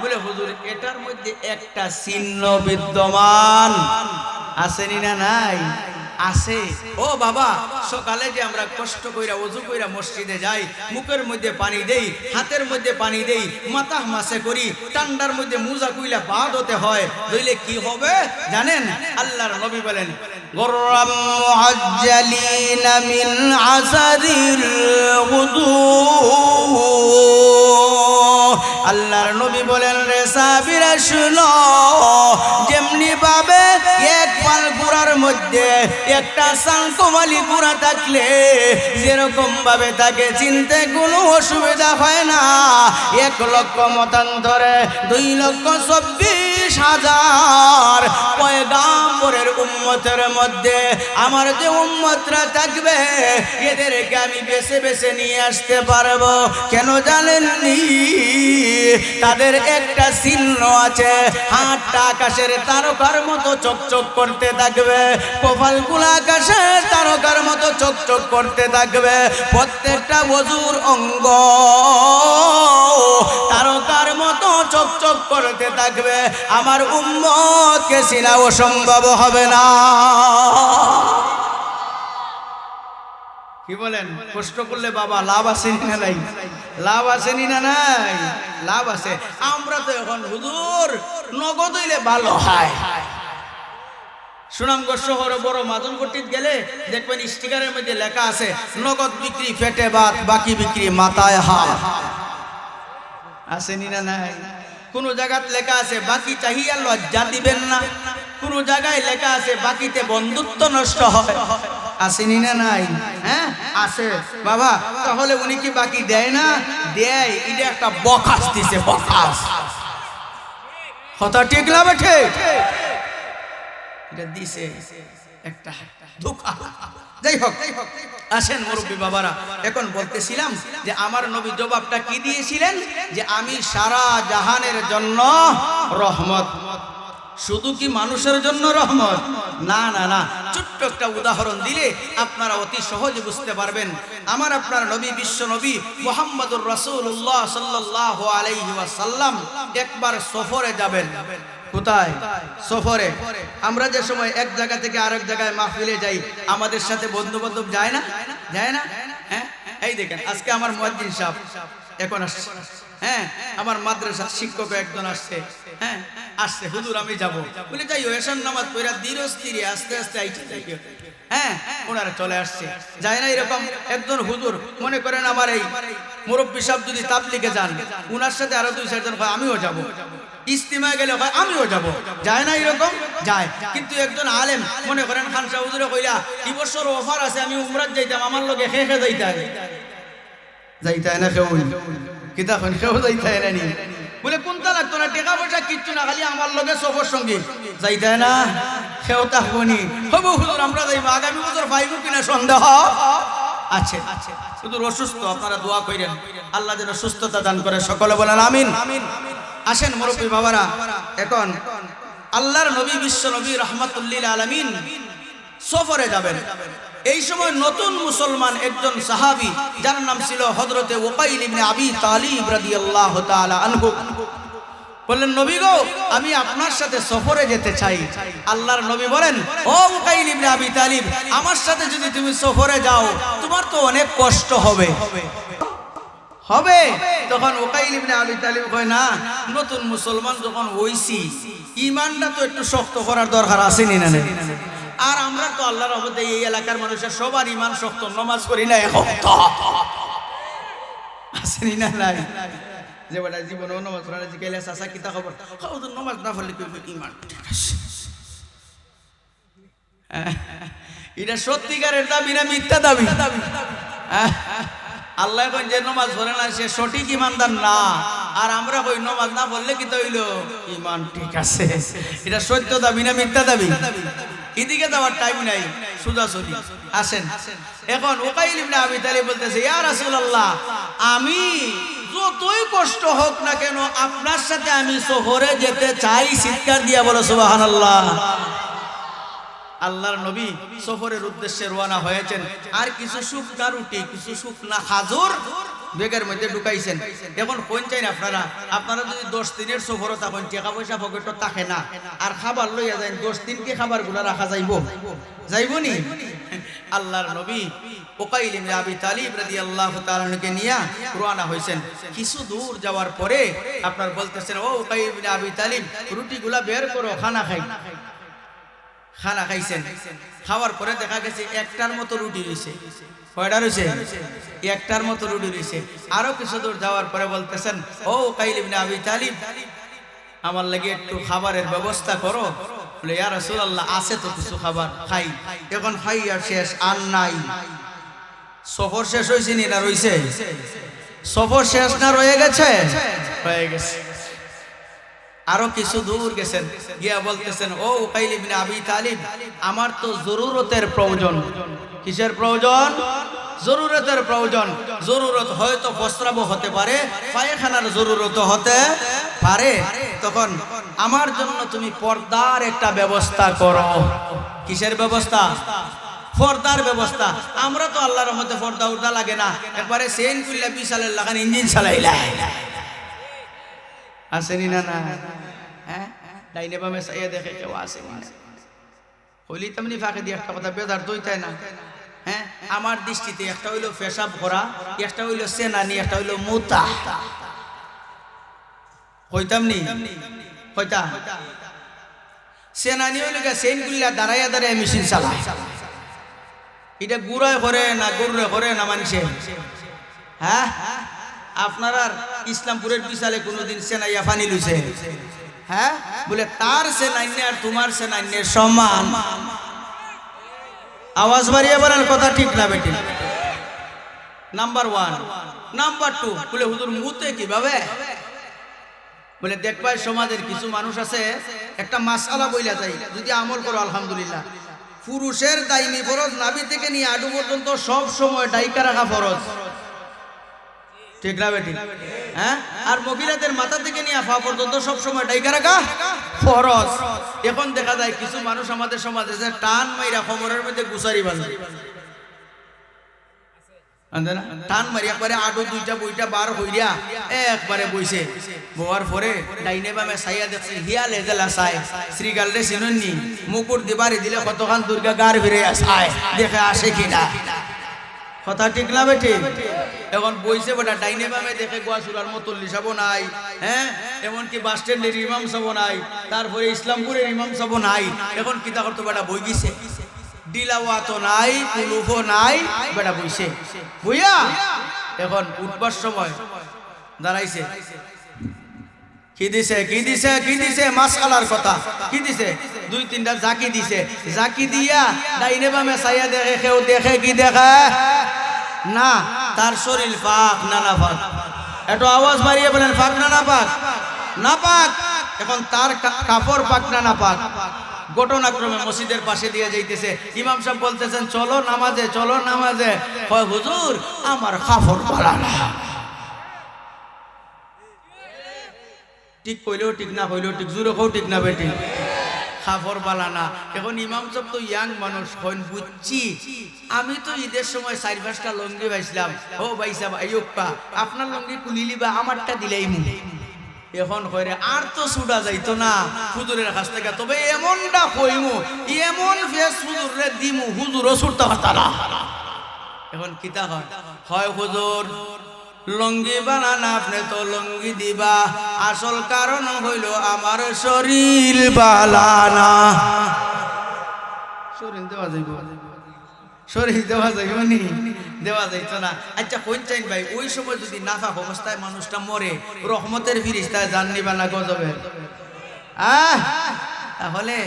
বলে হুজুর এটার মধ্যে একটা চিহ্ন বিদ্যমান। আসেনি না নাই? আছে। ও বাবা, সকালে যে আমরা কষ্ট কইরা ওযু কইরা মসজিদে যাই, মুখের মধ্যে পানি দেই, হাতের মধ্যে পানি দেই, মাথা মাসে করি, ঠান্ডার মধ্যে মুজা কইলা পা ধুতে হয়, ধুইলে কি হবে জানেন? আল্লাহর নবী বলেন, গররাম মুআজ্জালিনা মিন আসারিল উযু। আল্লাহর নবী বলেন, রে সাহাবীরা শুনো, যেমনি ভাবে এক পাল গুড়ার মধ্যে একটা সানকোমালি গুড়া থাকলে যেরকম ভাবে তাকে চিনতে কোনো অসুবিধা হয় না, 1 লক্ষ মতান্তরে 2,24,000 পয়গাম্বরের উম্মতের মধ্যে আমার যে উম্মতরা থাকবে, এদেরকে আমি বেছে বেছে নিয়ে আসতে পারবো। কেন জানেননি? তাদের একটা চিহ্ন আছে, হাতটা আকাশের তারকার মতো চকচক করতে থাকবে, কপালগুলো আকাশের তারকার মতো চকচক করতে থাকবে, প্রত্যেকটা ওযুর অঙ্গ তারকার মতো চকচক করতে থাকবে। আমার উম্মতকে চিনা অসম্ভব হবে না। কি বলেন? কষ্ট করলে বাবা লাভ আসেনি না নাই? লাভ আসেনি না নাই? লাভ আছে। আমরা তো এখন হুজুর নগদ হইলে ভালো হয়। সুনামগঞ্জ শহরে বড় মাদনপট্টিত গেলে দেখবেন স্টিকারের মধ্যে লেখা আছে, নগদ বিক্রি পেটে ভাত, বাকি বিক্রি মাথায় হাত। আসেনি না নাই? কোন জায়গায় লেখা আছে বাকি চাহিয়া লজ্জা দিবেন না, কোন জায়গায় লেখা আছে বাকিতে বন্ধুত্ব নষ্ট হয়। আসেনি না নাই? হ্যাঁ আছে বাবা। তাহলে উনি কি বাকি দেয় না? দেয়। এটা একটা বকাস দিছে, বকাস। কথা ঠিক না বেঠে? এটা দিছে একটা ধোঁকা। যাই হোক, আসেন মুরব্বী বাবারা, এখন বলতেছিলাম যে আমার নবী জবাবটা কি দিয়েছিলেন? যে আমি সারা জাহানের জন্য রহমত। শুধু কি মানুষের জন্য রহমত? না না না, ছোট্ট একটা উদাহরণ দিলে আপনারা অতি সহজে বুঝতে পারবেন। আমার আপনার নবী বিশ্ব নবী মুহাম্মদুর রাসূলুল্লাহ সাল্লাল্লাহু আলাইহি ওয়াসাল্লাম একবার সফরে যাবেন। কোথায়? সফরে। আমরা যে সময় এক জায়গা থেকে আরেক জায়গায় মাহফিলে যাই, আমাদের সাথে বন্ধু বান্ধব যায় না? যায় না? হ্যাঁ, এই দেখেন আজকে আমার মুয়াজ্জিন সাহেব এখন আসছে। হ্যাঁ আমার মাদ্রাসার শিক্ষক একজন আসছে, হ্যাঁ আসছে, হুজুর আমি যাব বলে যাই এশার নামাজ পড়া ধীর স্থিরে আস্তে আস্তে আইতে যাই। হ্যাঁ ওনারা চলে আসছে, যায় না এরকম একজন হুজুর, মনে করেন আমার এই মুরব্বী সাহেব যদি তাবলিগে যান, উনার সাথে আরো 2-4 জন হয় আমিও যাব, ইস্তিমায় গেলে হয় আমিও যাব, যায় না এরকম যায়। কিন্তু একজন আলেম মনে করেন খান সাহেব হুজুরে কইলা এই বছর অফার আছে আমি উমরাত যাইতাম, আমার লগে খেয়ে খেয়ে যাইতে না, কেউ কিতা কেউ যাইতে না নি বলে কোনটা লাগতো না, টাকা পয়সা কিচ্ছু না, খালি আমার লগে সফর সঙ্গী যাইতে না, কেউ থাকবনি হবো হুজুর আমরা যাইব, আগামী বছর পাইব কিনা সন্দেহ আছে। হুজুর অসুস্থ, আপনারা দোয়া করেন আল্লাহ যেন সুস্থতা দান করে, সকলে বলেন আমিন। আসেন মুরব্বী বাবারা, এখন আল্লাহর নবী বিশ্ব নবী রাহমাতুল্লিল আলামিন সফরে যাবেন। এই সময় নতুন মুসলমান একজন সাহাবী যার নাম ছিল হযরতে উকাইল ইবনে আবি তালিব রাদিয়াল্লাহু তাআলা আনহু বললেন, নবী গো আমি আপনার সাথে সফরে যেতে চাই। আল্লাহর নবী বলেন, ও উকাইল ইবনে আবি তালিব, আমার সাথে যদি তুমি সফরে যাও তোমার তো অনেক কষ্ট হবে। তখন উকাইল ইবনে আবি তালিব কয়, না নতুন মুসলমান যখন হইছি ঈমানটা তো একটু শক্ত করার দরকার আছে নি না? আর আমরা তো আল্লাহর রহমতে এই এলাকার মানুষের সবার ঈমান শক্ত, নামাজ পড়ি না এখন আসেনি না নাই যে বড় জীবন নামাজ পড়া যে গেলে চাচা কিতা খবর, তো নামাজ না পড়লে ঈমান এটা সত্যিকারের দাবি না মিথ্যা দাবি? আল্লাহ কই যে নামাজ পড়ে না সে সঠিক ঈমানদার না, আর আমরা কই নামাজ না পড়লে কি তো হইলো ঈমান ঠিক আছে। এটা সত্য দাবি না মিথ্যা দাবি? এদিকে যাওয়ার টাইম নাই, সোজাসুজি আসেন। এখন উকাইল ইবনে আবি তালিব বলতেছে, ইয়া রাসূলুল্লাহ আমি যতই কষ্ট হোক না কেন আপনার সাথে আমি সফরে যেতে চাই। চিৎকার দিয়া বলো সুবহানাল্লাহ। আল্লাহর নবী সফরের উদ্দেশ্যে রওনা হয়েছেন, আর কিছু শুকনা রুটি কিছু শুকনা খাজুর বেগের মধ্যে ঢুকাইছেন। এখন কোন চাই না আপনারা যদি 10 দিনের সফর তখন টাকা পয়সা পকেটে থাকে না, আর খাবার লইয়া যান 10 দিন কি খাবারগুলো রাখা যাইবনি? আল্লাহর নবী উকাইল ইবনে আবি তালিব রাদিয়াল্লাহু তাআলা কে নিয়ে রওনা হয়েছেন। কিছু দূর যাওয়ার পরে আপনার বলতেছেন, ও উকাইল ইবনে আবি তালিব রুটিগুলা বের করো, খানা খাই। খানা খাইছেন, খাওয়ার পরে দেখা গেছে একটার মতো রুটি রয়েছে। কয়টা রয়েছে? একটার মতো রুটি রয়েছে। আরো কিছু দূর যাওয়ার পরে বলতেছেন, ও উকাইল ইবনে আবি তালিব আমার লাগে একটু খাবারের ব্যবস্থা করো। বলে, ইয়া রাসূলুল্লাহ আছে তো কিছু খাবার, খাই। এখন খাই আর শেষ, আর নাই। সফর শেষ হয়েছে নি না রয়েছে? সফর শেষ না রয়ে গেছে? হয়ে গেছে। আরো কিছু দূর গেছেন, গিয়া বলতেছেন, ও উকাইল ইবনে আবি তালিব আমার তো জরুরতের প্রয়োজন। কিসের প্রয়োজন? জরুরতের প্রয়োজন। জরুরত হয়তো প্রস্রাব হতে পারে, পায়খানার জরুরত হতে পারে। তখন আমার জন্য তুমি পর্দার একটা ব্যবস্থা করো। কিসের ব্যবস্থা? পর্দার ব্যবস্থা। আমরা তো আল্লাহর রহমতে পর্দা উর্দা লাগে না, একবারে সেন কুল্লা বিশালের লাগান ইঞ্জিন চালাইলা আসেনি না? না হ্যাঁ, ডাইনে বামে চাইয়া দেখে কেউ আসে না, হইলি তেমনি ফাঁকে দিয়ে একটা কথা বেদার দইতাই না। হ্যাঁ, আমার দৃষ্টিতে একটা হইলো পেশাব করা, একটা হইলো সেনানি, একটা হইলো মুতা। কইতাম নি? কইতা সেনানি হইলো সেন গুলা দাঁড়াইয়া দাঁড়াইয়া মেশিন চালায়। এটা গুড়ায় করে না গরুরে করে না মানুষে? হ্যাঁ, আপনারা ইসলামপুরের বিশালে কোনোদিন সেনাইয়া ফানি লইছে? হ্যাঁ, বলে তার সেনাইনে আর তোমার সেনাইনে সমান। আওয়াজ বাড়িয়ে বলার কথা ঠিক না বেটি? নাম্বার 1। নাম্বার 2, বলে হুজুর মুতে কিভাবে? বলে দেখবাই সমাজের কিছু মানুষ আছে একটা মাসআলা বইলা যায়, যদি আমল করো আলহামদুলিল্লাহ। পুরুষের দাইমি ফরজ নাভি থেকে নিয়ে আডু পর্যন্ত সব সময় ডাইকা রাখা ফরজ, ঠিক না বেটি? হ্যাঁ, আর মহিলাদের মাথা থেকে নিয়ে পা পর্যন্ত সব সময় ডাইকা রাখা ফরজ। এখন দেখা যায় কিছু মানুষ আমাদের সমাজে যে টান মাইরা কোমরের মধ্যে গুছারি বাঁধে, টান মারি একবারে আডু দুইটা বইটা বার হইয়া একবারে বইছে। বোয়ার পরে ডাইনে বামে সাইয়া দেখছে হিয়ালে জেলা চাই শ্রীগাল রে চিনুননি, মুকুট দিবারি দিলে কতখান দুর্গা গার ফিরে আসায় দেখে আসে কিনা। কথা ঠিক না বেঠি? এখন বইছে বেটা ডাইনে বামে দেখে গোয়াসুরার মতল্লি সাবো নাই, হ্যাঁ, এমনকি বাস স্ট্যান্ডের ইমাম সাবো নাই, তারপরে ইসলামপুরের ইমাম সাবো নাই। এখন কিতা করতো বেটা বই গিছে, ডিলাওয়াতো নাই, কুলুফও নাই, বেটা বইছে বইয়া এখন উঠবার সময় দাঁড়াইছে। কি দিছে কি দিছে কি দিছে? মাসআলার কথা কি দিছে? দুই তিনটা জাকি দিছে। জাকি দিয়া ডাইনে বামে চাইয়া দেখে, কেউ দেখে কি দেখে না তার শরীর পাক না না পাক? একটু আওয়াজ বাড়িয়ে বলেন, পাক না না পাক? না পাক। এখন তার কাপড় পাক না না পাক? ঘটনাক্রমে মসজিদের পাশে দিয়ে যাইতেছে, ইমাম সাহেব বলতেছেন চলো নামাজে, চলো নামাজে। কয় হুজুর আমার কাপড় পালা না। ঠিক কইলেও ঠিক, না কইলেও ঠিক, জোরে কও ঠিক না বেটি? কাপড় বালা না। এখন ইমাম সাহেব তো ইয়াং মানুষ, হন বুঝছি, আমি তো ঈদের সময় 4-5টা লঙ্গি পাইছিলাম। ও ভাই সাহেব আইয়ুপ্পা আপনার লঙ্গি কুলিলিবা, আমারটা দিলেই মু। এখন কইরে আর তো ছুটা যাইতো না হুজুরের কাছ থেকে, তবে এমনটা কইমু, এমন ফেস হুজুরে দিমু, হুজুরও ছুটতে পারতা না। এখন কিতা হয় হুজুর লঙ্গি বানানা, আপনি তো লঙ্গি দিবা, আসল কারণ হইল আমার শরীর বালানা। শরীর দেওয়া যাইব, শরীর দেওয়া যাইব নি? দেওয়া যাইত না। আচ্ছা কোন চাইন ভাই, ওই সময় যদি নাফাক অবস্থায় মানুষটা মরে, রহমতের ফিরিস্তায় জান নিবা না গজবে? তাহলে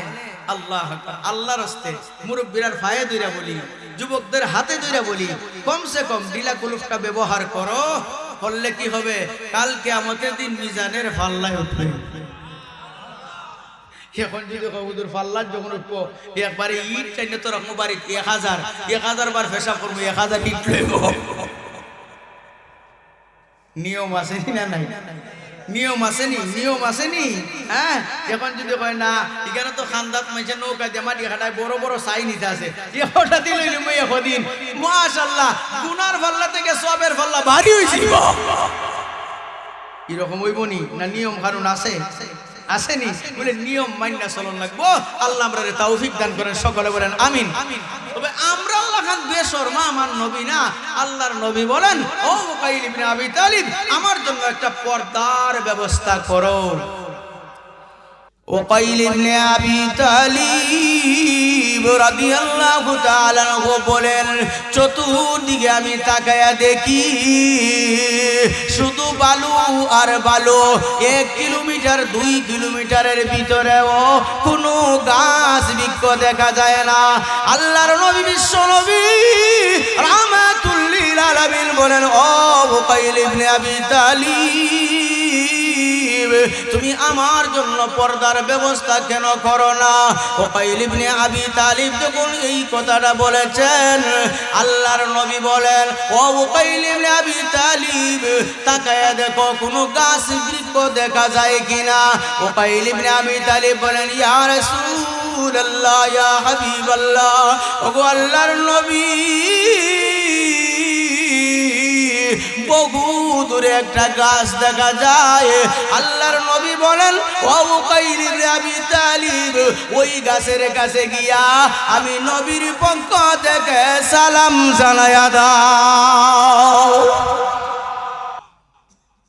আল্লাহ আল্লাহর হস্তে মুরব্বীরার ফায়ে দইরা বলি, যুবকদের হাতে দইরা বলি, কমসে কম ডিলা কুলুফটা ব্যবহার করো। করলে কি হবে? কাল কিয়ামতের দিন মিজানের পাল্লায় উঠবে। এখন যদি হুজুর পাল্লার যখন উঠবো, একবারে ইট চাইলে তো রকম বাড়ি 1000 বার পেশাব করবো, 1000 ইট লইব। নিয়ম আছে না নাই? নিয়ম আসেনি, নিয়ম আসেনি। হ্যাঁ, এখন যদি কয় না এখানে তো খান্দাত মাইছে নৌকা দিয়ে মাটি খাটায় বড় বড় চাই নিতে আছে, ওটা দিল এখন মাশাআল্লাহ গুনার পাল্লা থেকে সবের পাল্লা ভারী হয়েছে। এরকম হইব নি? না নিয়ম কানুন আছে? আসেনি? বলে নিয়ম মাইনা চলন লাগবো। আল্লাহ আমরা তৌফিক দান করেন, সকলে বলেন আমিন। তবে আমরা আল্লাহ খান বেশরমা, আমার নবী না। আল্লাহর নবী বলেন, ও উকাইল ইবনে আবি তালিব আমার জন্য একটা পর্দার ব্যবস্থা করো। উকাইল ইবনে আবি তালিব রাদিয়াল্লাহু তাআলা আনহু বলেন, চতুর্দিকে আমি তাকায়া দেখি শুধু বালু আর বালু। 1 কিলোমিটার 2 কিলোমিটারের ভিতরেও কোনো গাছ বৃক্ষ দেখা যায় না। আল্লাহর নবী বিশ্ব নবী রাহমাতুল লিল আলামিন বলেন, ও উকাইল ইবনে আবি তালিব তুমি আমার জন্য পর্দার ব্যবস্থা কেন করো না? উকাইল ইবনে আবি তালিব যখন এই কথাটা বলেছেন, আল্লাহর নবী বলেন, ও উকাইল ইবনে আবি তালিব তাকায়া দেখো কোনো গাছ বৃক্ষ দেখা যায় কিনা। উকাইল ইবনে আবি তালিব বলেন, ইয়া রাসূলুল্লাহ, ইয়া হাবিবাল্লাহ, ওগো আল্লাহর নবী, বহু দূরে একটা গাছ দেখা যায়। আল্লাহর নবী বলেন, ও উকাইল ইবনে আবি তালিব ওই গাছের কাছে গিয়া আমি নবীর পক্ষ থেকে সালাম জানায়া দাও।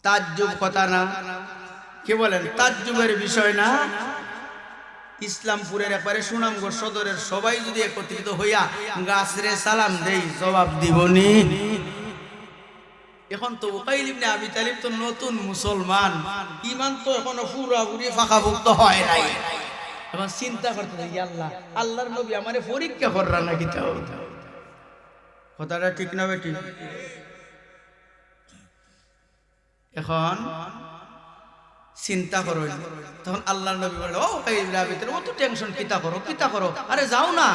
তাজ্জুব কথা না? কি বলেন? তাজ্জুবের বিষয় না? ইসলামপুরের একবারে সুনামগঞ্জ সদরের সবাই যদি একত্রিত হইয়া গাছরে সালাম দেই, জবাব দিবনি? এখন তো উকাইল ইবনে আবি তালিব তো নতুন মুসলমান, ঈমান তো এখনো পুরোপুরি ফাঁকাভুক্ত হয় নাই। এখন চিন্তা করতে থাকি, আল্লাহ আল্লাহর নবী আমারে পরীক্ষা কররা নাকি? তাও কথাটা ঠিক না বেটি? এখন চিন্তা করো। তখন আল্লাহর নবী বলে, ও উকাইল ইবনে আবি তালিব অত টেনশন কিতা করো, কিতা করো? আরে যাও না।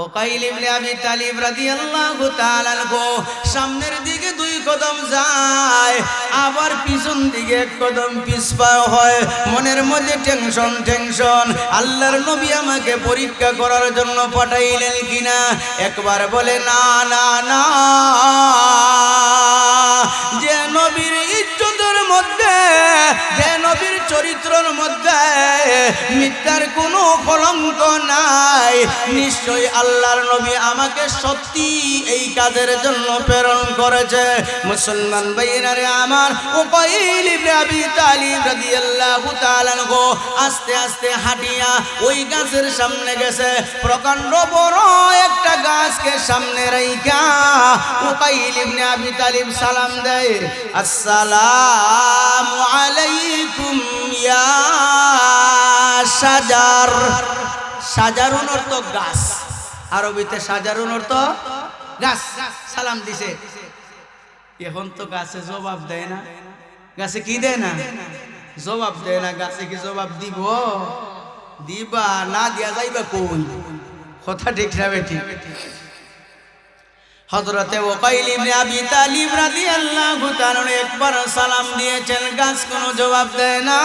উকাইল ইবনে আবি তালিব রাদিয়াল্লাহু তাআলা আনহু সামনের দিকে 2 কদম যায়, আবার পিছন দিকে 1 কদম পিছপা হয়। মনের মধ্যে টেনশন, আল্লাহর নবী আমাকে পরীক্ষা করার জন্য পাঠাইলেন কিনা। একবার বলে, না না না, যে নবীর ইজ্জতের মধ্যে মধ্যে, যে নবীর চরিত্রের মধ্যে মিথ্যার কোনো কলঙ্ক নাই, নিশ্চয়ই আল্লাহর নবী আমাকে সত্যি এই কাজের জন্য প্রেরণ করেছে। মুসলমান ভাইরা রে আমার, উকাইল ইবনে আবি তালিব রাদিয়াল্লাহু তাআলা আনহু আস্তে আস্তে হাঁটিয়া ওই গাছের সামনে গেছে। প্রকাণ্ড বড় একটা গাছকে সামনে রাইখা উকাইল ইবনে আবি তালিব সালাম দেয়, আসসালামু আলাইকুম ইয়া শাজার। শাজারুন অর্থ গাছ, আরবিতে শাজারুন অর্থ গাছ। সালাম দিছে। এখন তো গাছে জবাব দেয় না, গাছে কি দেয় না, জবাব দেয় না। গাছে কি জবাব দিব? দিবা না দিয়া যাইবা কোন? কথা ঠিক না বেঠিক? হযরতে উকাইল ইবনে আবি তালিব রাদিয়াল্লাহু তাআলা একবার সালাম দিয়েছেন, গাছ কোনো জবাব দেয় না।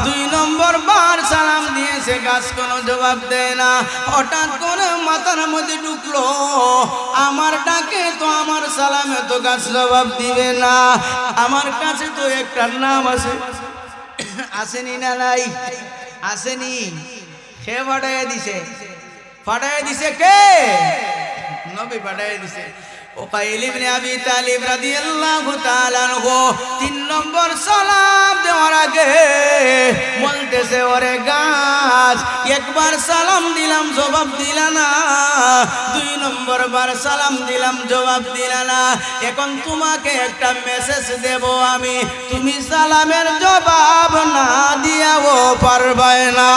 দুই নম্বর বার সালাম দিয়েছে, গাছ কোনো জবাব দেয় না। হঠাৎ করে মাথার মধ্যে ঢুকলো, আমার ডাকে তো, আমার সালামে তো গাছ জবাব দিবে না। আমার কাছে তো একটা নাম আছে, আসেনি না নাই? আসেনি। কে ফাটাইয়া দিছে? ফাটাইয়া দিছে কে? নবী পাঠায় দিছে। উকাইল ইবনে আবি তালিব রাদিয়াল্লাহু তাআলা আনহু 3 নম্বর সালাম দেওয়ার আগে বলতেছে, ওরে গাছ, একবার সালাম দিলাম জবাব দিলা না, 2 নম্বর বার সালাম দিলাম জবাব দিলা না। এখন তোমাকে একটা মেসেজ দেব আমি, তুমি সালামের জবাব না দিয়াও পারবে না।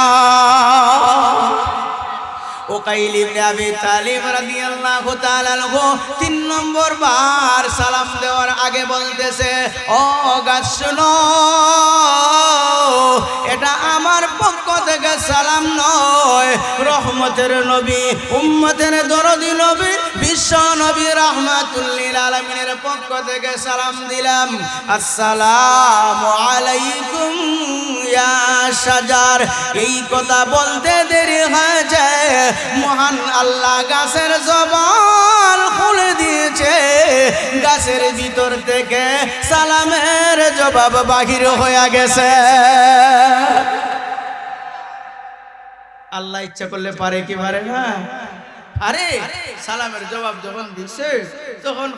উকাইল ইবনে আবি তালিব রাদিয়াল্লাহু তাআলা আনহু 3 নম্বর বার সালাম দেওয়ার আগে বলতেছে, ও গাছ শোনো, এটা আমার পক্ষ থেকে সালাম নয়, রহমতের নবী, উম্মতের দরদি নবী, বিশ্ব নবী রাহমাতুল লিল আলামিনের পক্ষ থেকে সালাম দিলাম। আসসালামু আলাইকুম ইয়া শাজার। এই কথা বলতে দেরি হয়ে যায়, মহান আল্লাহ গাছের জবান খুলে দিয়েছে। গাছের ভিতর থেকে সালামের জবাব বাহির হয়ে গেছে। আল্লাহ ইচ্ছা করলে পারে কি পারে না? আরে সালামের জবাব যখন দিছে তখন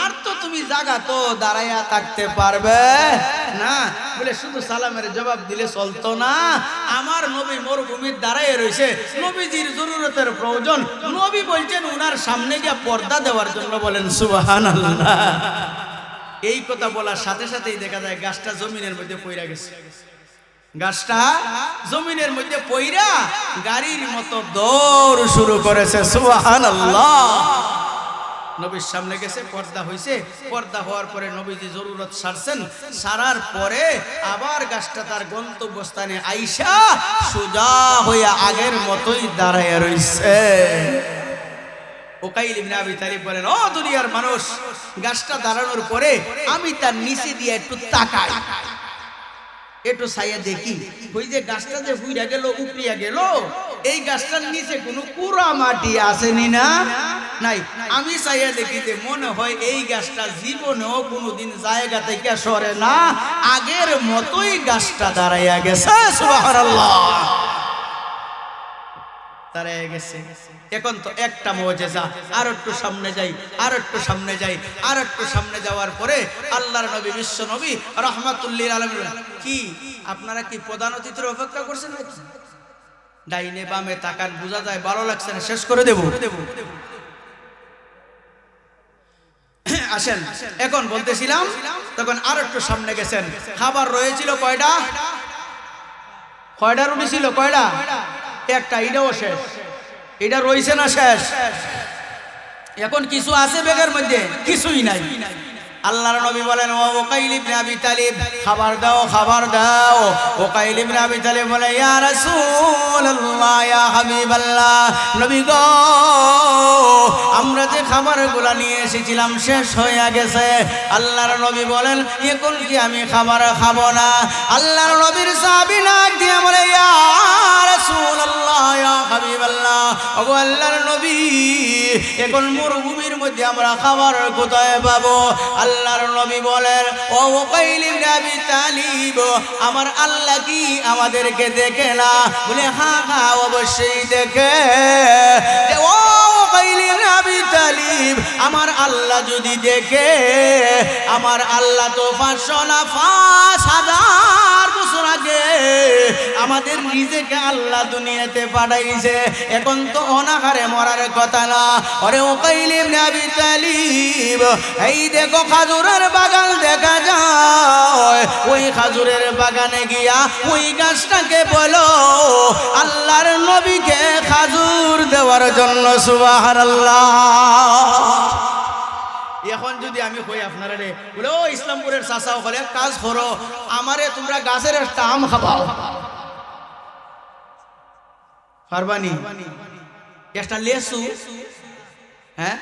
আর তো তুমি জায়গা তো দাঁড়াইয়া থাকতে পারবে না, বলে শুধু সালামের জবাব দিলে চলতো না। আমার নবী মরুভূমির দাঁড়াইয়া রয়েছে, নবীজির জরুরতের প্রয়োজন, নবী বলছেন উনার সামনে গিয়ে পর্দা দেওয়ার জন্য। বলেন সুবহানাল্লাহ। এই কথা বলার সাথে সাথেই দেখা যায় গাছটা জমিনের মধ্যে পইরা গেছে। গাছটা জমিনের মধ্যে পইরা গাড়ির মতো দৌড় শুরু করেছে। সুবহানাল্লাহ। নবীর সামনে গেছে, পর্দা হইছে, পর্দা হওয়ার পরে নবীজি জরুরত সারছেন, সারার পরে আবার গাছটা তার গন্তব্যস্থানে আইসা সোজা হইয়া আগের মতোই দাঁড়াইয়া রইছে। উকাইল ইবনে আবি তালিব বলেন, ও দুনিয়ার মানুষ, গাছটা দাঁড়ানোর পরে আমি তার নিচে দিয়ে একটু তাকাই, একটু ছায়া দেখি, ওই যে গাছটা যে হুইরা গেল, উপড়িয়া গেল, এই গাছটার নিচে কোনো কুড়া মাটি আসেনি না? নাই। আমি ছায়া দেখি যে মনে হয় এই গাছটা জীবনেও কোনোদিন জায়গা থেকে সরে না, আগের মতোই গাছটা দাঁড়াইয়া গেছে। সুবহানাল্লাহ। দাঁড়াইয়া গেছে। এখন তো একটা মুজিজা, আর একটু সামনে যাই, আর একটু সামনে যাই, আর একটু সামনে যাওয়ার পরে আল্লাহর নবী, বিশ্ব নবী রাহমাতুল লিল আলামিন, কি আপনারা কি প্রধান অতিথির অপেক্ষা করছেন নাকি? ডাইনে বামে তাকান, বোঝা যায় ভালো লাগছে না, শেষ করে দেব। আসেন, এখন বলতেছিলাম, তখন আর একটু সামনে গেছেন। খাবার রয়েছিল কয়টা? কয়টা রুটি ছিল? কয়টা? একটা। এটাও শেষ। এটা রয়েছে না শেষ? এখন কিছু আছে ব্যাগের মধ্যে? কিছুই নাই। আল্লাহর নবী বলেন, ও উকাইল ইবনে আবি তালিব, খাবার দাও, খাবার দাও। উকাইল ইবনে আবি তালিব বলে, ইয়া রাসূলুল্লাহ, ইয়া হাবিবাল্লাহ, নবী গো, আমরা যে খাবারগুলো নিয়ে এসেছিলাম শেষ হয়ে গেছে। আল্লাহর নবী বলেন, এখন কি আমি খাবার খাবো না? আল্লাহর নবীর সাহাবী নাক দিয়ে বলে, ইয়া রাসূলুল্লাহ, ইয়া হাবিবাল্লাহ, ওগো আল্লাহর নবী, এখন মরুভূমির মধ্যে আমরা খাবার কোথায় পাবো? আল্লাহর নবী বলেন, ও উকাইল ইবনে আবি তালিব, আমার আল্লাহ কি আমাদেরকে দেখে না? বলে হ্যাঁ হ্যাঁ অবশ্যই দেখে। ও উকাইল ইবনে আবি তালিব, আমার আল্লাহ যদি দেখে, আমার আল্লাহ তো 500 না 5000 বছর আগে আমাদের নিজেকে আল্লাহ দুনিয়াতে পাঠাইছে। এখন তো অনাহারে মরার কথা না। ওরে উকাইল ইবনে আবি তালিব, এই দেখো খাজুরের বাগান দেখা যায়, ওই খাজুরের বাগানে গিয়া ওই গাছটাকে বলো আল্লাহর নবীকে খাজুর দেওয়ার জন্য। সুবহানাল্লাহ। এখন যদি আমি কই আপনারা রে বলে ও ইসলামপুরের চাচাও করে কাজ করো, আমারে তোমরা গাছের একটা আম খাবাও, পারবানি? একটা লেসু, হ্যাঁ,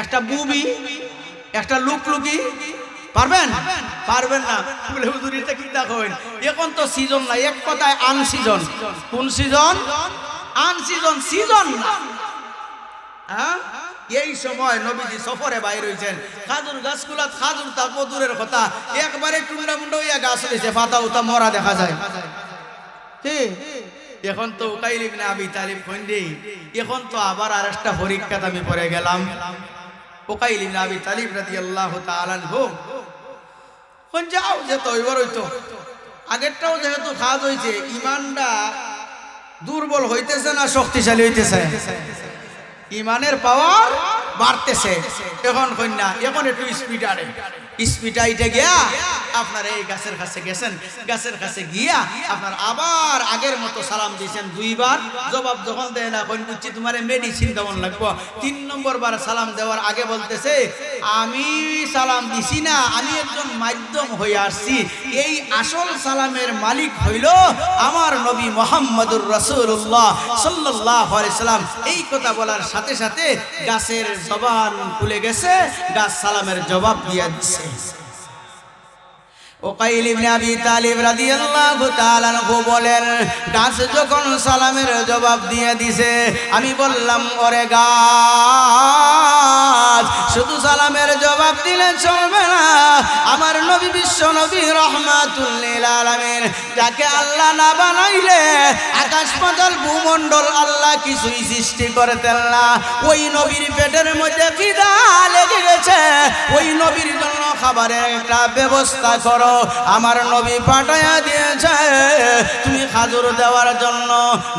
একটা বুবি, একটা লুকলুকি, পারবেন? পারবেন না। বলে হুজুর এটা কি দেখেন, এখন তো সিজন না, এক কথায় আনসিজন। কোন সিজন? আনসিজন, সিজন না। হ্যাঁ, এই সময় নবীজি সফরে বাইর হইছেন, খাজুর গাছগুলা খাজুর তা দূরের কথা, একবারে টুন্ডা মুন্ডা হইয়া গাছ হইছে, পাতা উতা মরা দেখা যায়। ঠিক এখন তো উকাইল ইবনে আবি তালিব কইন্দি, এখন তো আবার আরেকটা পরীক্ষাতে আমি পড়ে গেলাম। উকাইল ইবনে আবি তালিব রাদিয়াল্লাহু তাআলা আনহু কোন যাও যে তো এবার হইতো আগেরটাও যেহেতু খাজ হইছে, ইমানটা দুর্বল হইতেছে না শক্তিশালী হইতেছে? ইমানের পাওয়ার বাড়তেছে। এখন কন্যা এখন একটু স্পিড আরে স্পিড আইটে গিয়া আপনার এই গাছের কাছে গেছেন, গাছের কাছে গিয়া আপনার আবার আগের মতো সালাম দিয়েছেন দুইবার। জবাব যখন দেয় না, কোন বুঝছি তোমার মেডিসিন কেমন লাগবো। 3 নম্বর বার সালাম দেওয়ার আগে বলতেছে, আমি সালাম দিছি না, আমি একজন মাধ্যম হয়ে আসছি, এই আসল সালামের মালিক হইল আমার নবী মুহাম্মদুর রাসূলুল্লাহ সাল্লাল্লাহু আলাইহি সাল্লাম। এই কথা বলার সাথে সাথে গাছের জবান খুলে গেছে, গাছ সালামের জবাব দিয়ে দিচ্ছে। উকাইল ইবনে আবি তালিব রাদিয়াল্লাহু তাআলা আনহু বলেন, গাছ যখন সালামের জবাব দিয়ে দিছে, আমি বললাম ওরে গাছ শুধু সালামের জবাব দিলে চলবে না, আমার নবী বিশ্ব নবী রাহমাতুল লিল আলামিন, যাকে আল্লাহ না বানাইলে আকাশ পাতাল ভূমণ্ডল আল্লাহ কিছুই সৃষ্টি করতেন না, ওই নবীর পেটের মধ্যে খিদা লেগে গেছে, ওই নবীর জন্য খাবারের একটা ব্যবস্থা করো। আমার নবী পাঠায়া দিয়েছে তুমি খাজুর দেওয়ার জন্য।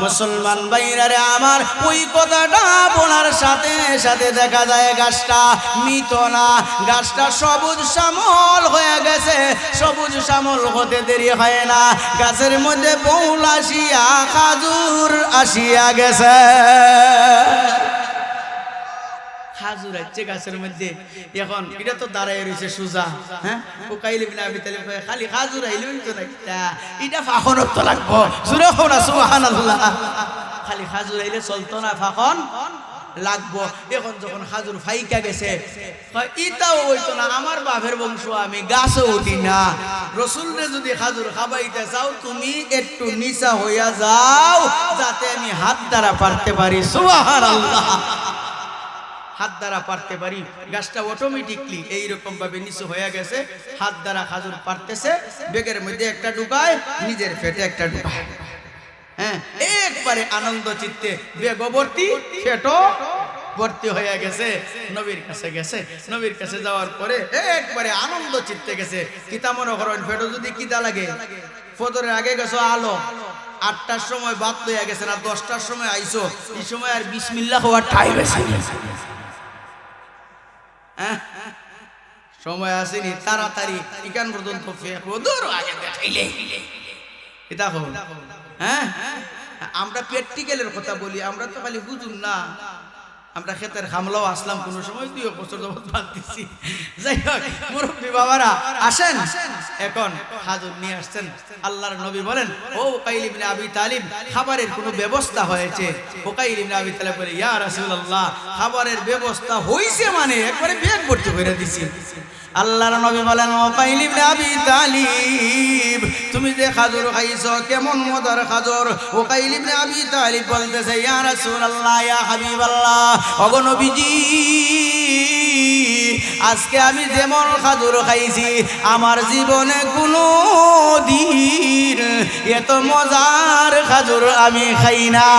মুসলমান ভাইরারে আমার, ওই কথাটা বলার সাথে সাথে দেখা যায় গাছটা মৃত না, গাছটা সবুজ শ্যামল হয়ে গেছে। সবুজ শ্যামল হতে দেরি হয় না, গাছের মধ্যে বউল আসিয়া খাজুর আসিয়া গেছে। খাজুর আছে গাছের মধ্যে, এখন এটা তো দাঁড়ায় রয়েছে সুজা। হ্যাঁ, উকাইল ইবনে আবি তালিব খালি খাজুর আইলেই তো না, এটা ফাখন তো লাগবো। জোরে হও না সুবহানাল্লাহ। খালি খাজুর আইলে চলতো না, ফাখন লাগবো। এখন যখন খাজুর ফাইকা গেছে, ইটাও হইতো না, আমার বাপের বংশ, আমি গাছে উঠি না। রসুলরে যদি খাজুর খাবাইতে চাও, তুমি একটু নিচা হইয়া যাও, যাতে আমি হাত দ্বারা পারতে পারি। সুবহানাল্লাহ। হাত দ্বারা পারতে পারি। গাছটা অটোমেটিকলি এইরকম ভাবে নিচু হয়ে গেছে, হাত দ্বারা খাজুর পারতেছে, বেগের মধ্যে একটা ঢুকায়, নিজের পেটে একটা ঢুকায়। হ্যাঁ, একবারে আনন্দ চিত্তে বেগ ভর্তি, পেটও ভর্তি হয়ে গেছে। নবীর কাছে গেছে, নবীর কাছে যাওয়ার পরে একবারে আনন্দ চিত্তে গেছে। কিতা মনে করেন, পেটও যদি কিতা লাগে, ফজরের আগে গেছো আলো, 8টার সময় বাদ লইয়া গেছে না, 10টার সময় আইসো, এই সময় আর বিসমিল্লাহ হওয়ার টাইম আছে, সময় আসেনি। তাড়াতাড়ি ইকান পর্যন্ত আগে দেখাইলে এটা হোক। হ্যাঁ, আমরা প্র্যাকটিক্যালের কথা বলি, আমরা তো খালি বুঝুন না। আমরা ক্ষেতের খামলাও আসলাম, কোন সময় 2 বছর যাবত বাদ দিচ্ছি। যাই হোক, মুরব্বী বাবারা আসেন, এখন খাজুর নিয়ে আসছেন। আল্লাহর নবী বলেন, ও উকাইল ইবনে আবি তালিব, খাবারের কোনো ব্যবস্থা হয়েছে? উকাইল ইবনে আবি তালিব বলে, ইয়া রাসূলুল্লাহ, খাবারের ব্যবস্থা হইছে মানে একবারে ব্যাগ ভর্তি করে দিছি। আল্লাহর নবী বলেন উকাইল ইবনে আবি তালিব তুমি যে খাজুর খাইছো কেমন মজার খাজুর। উকাইল ইবনে আবি তালিব বলতেছে ইয়া রাসূলুল্লাহ ইয়া হাবিবাল্লাহ ওগো নবীজি আজকে আমি যেমন খাজুর খাইছি আমার জীবনে কোনো দিন এত মজার খাজুর আমি খাই না।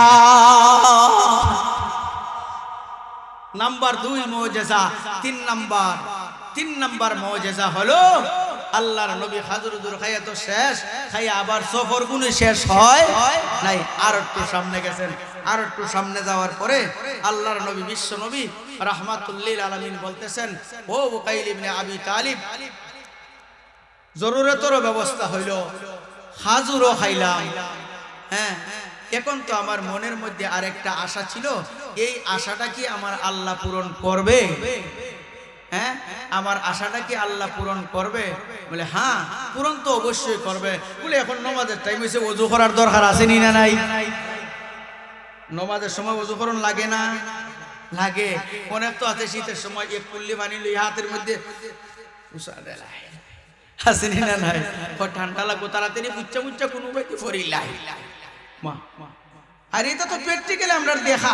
নাম্বার 2 মুজিজা। 3 নাম্বার মুজিজা হলো আল্লাহর নবী খাজুর খাইয়া তো শেষ খাইয়া আবার সফর কোনো শেষ হয় নাই, আর একটু সামনে গেছেন। আর একটু সামনে যাওয়ার পরে আল্লাহর নবী বিশ্ব নবী রাহমাতুল্লিল আলামিন বলতেছেন ও উকাইল ইবনে আবি তালিব জরুরতের ব্যবস্থা হইল খাজুরও খাইলাম, হ্যাঁ এখন তো আমার মনের মধ্যে আরেকটা আশা ছিল, এই আশাটা কি আমার আল্লাহ পূরণ করবে? হ্যাঁ আমার আশাটা কি আল্লাহ পূরণ করবে? বলে হ্যাঁ পূরণ তো অবশ্যই করবে। বলে এখন নামাজের টাইম হয়েছে, ওযু করার দরকার আছে নি না নাই? নামাজের সময় ওযু করণ লাগে না? লাগে। অনেক তো আছে শীতের সময় এক কুল্লি পানি লই হাতের মধ্যে আছে নি না নাই? ঠান্ডা লাগবো তাড়াতাড়ি মুচ্চা মুচ্চা কোনো ব্যক্তি ফরিলাই মা। আর এটা তো প্র্যাকটিক্যালি আমরা দেখা,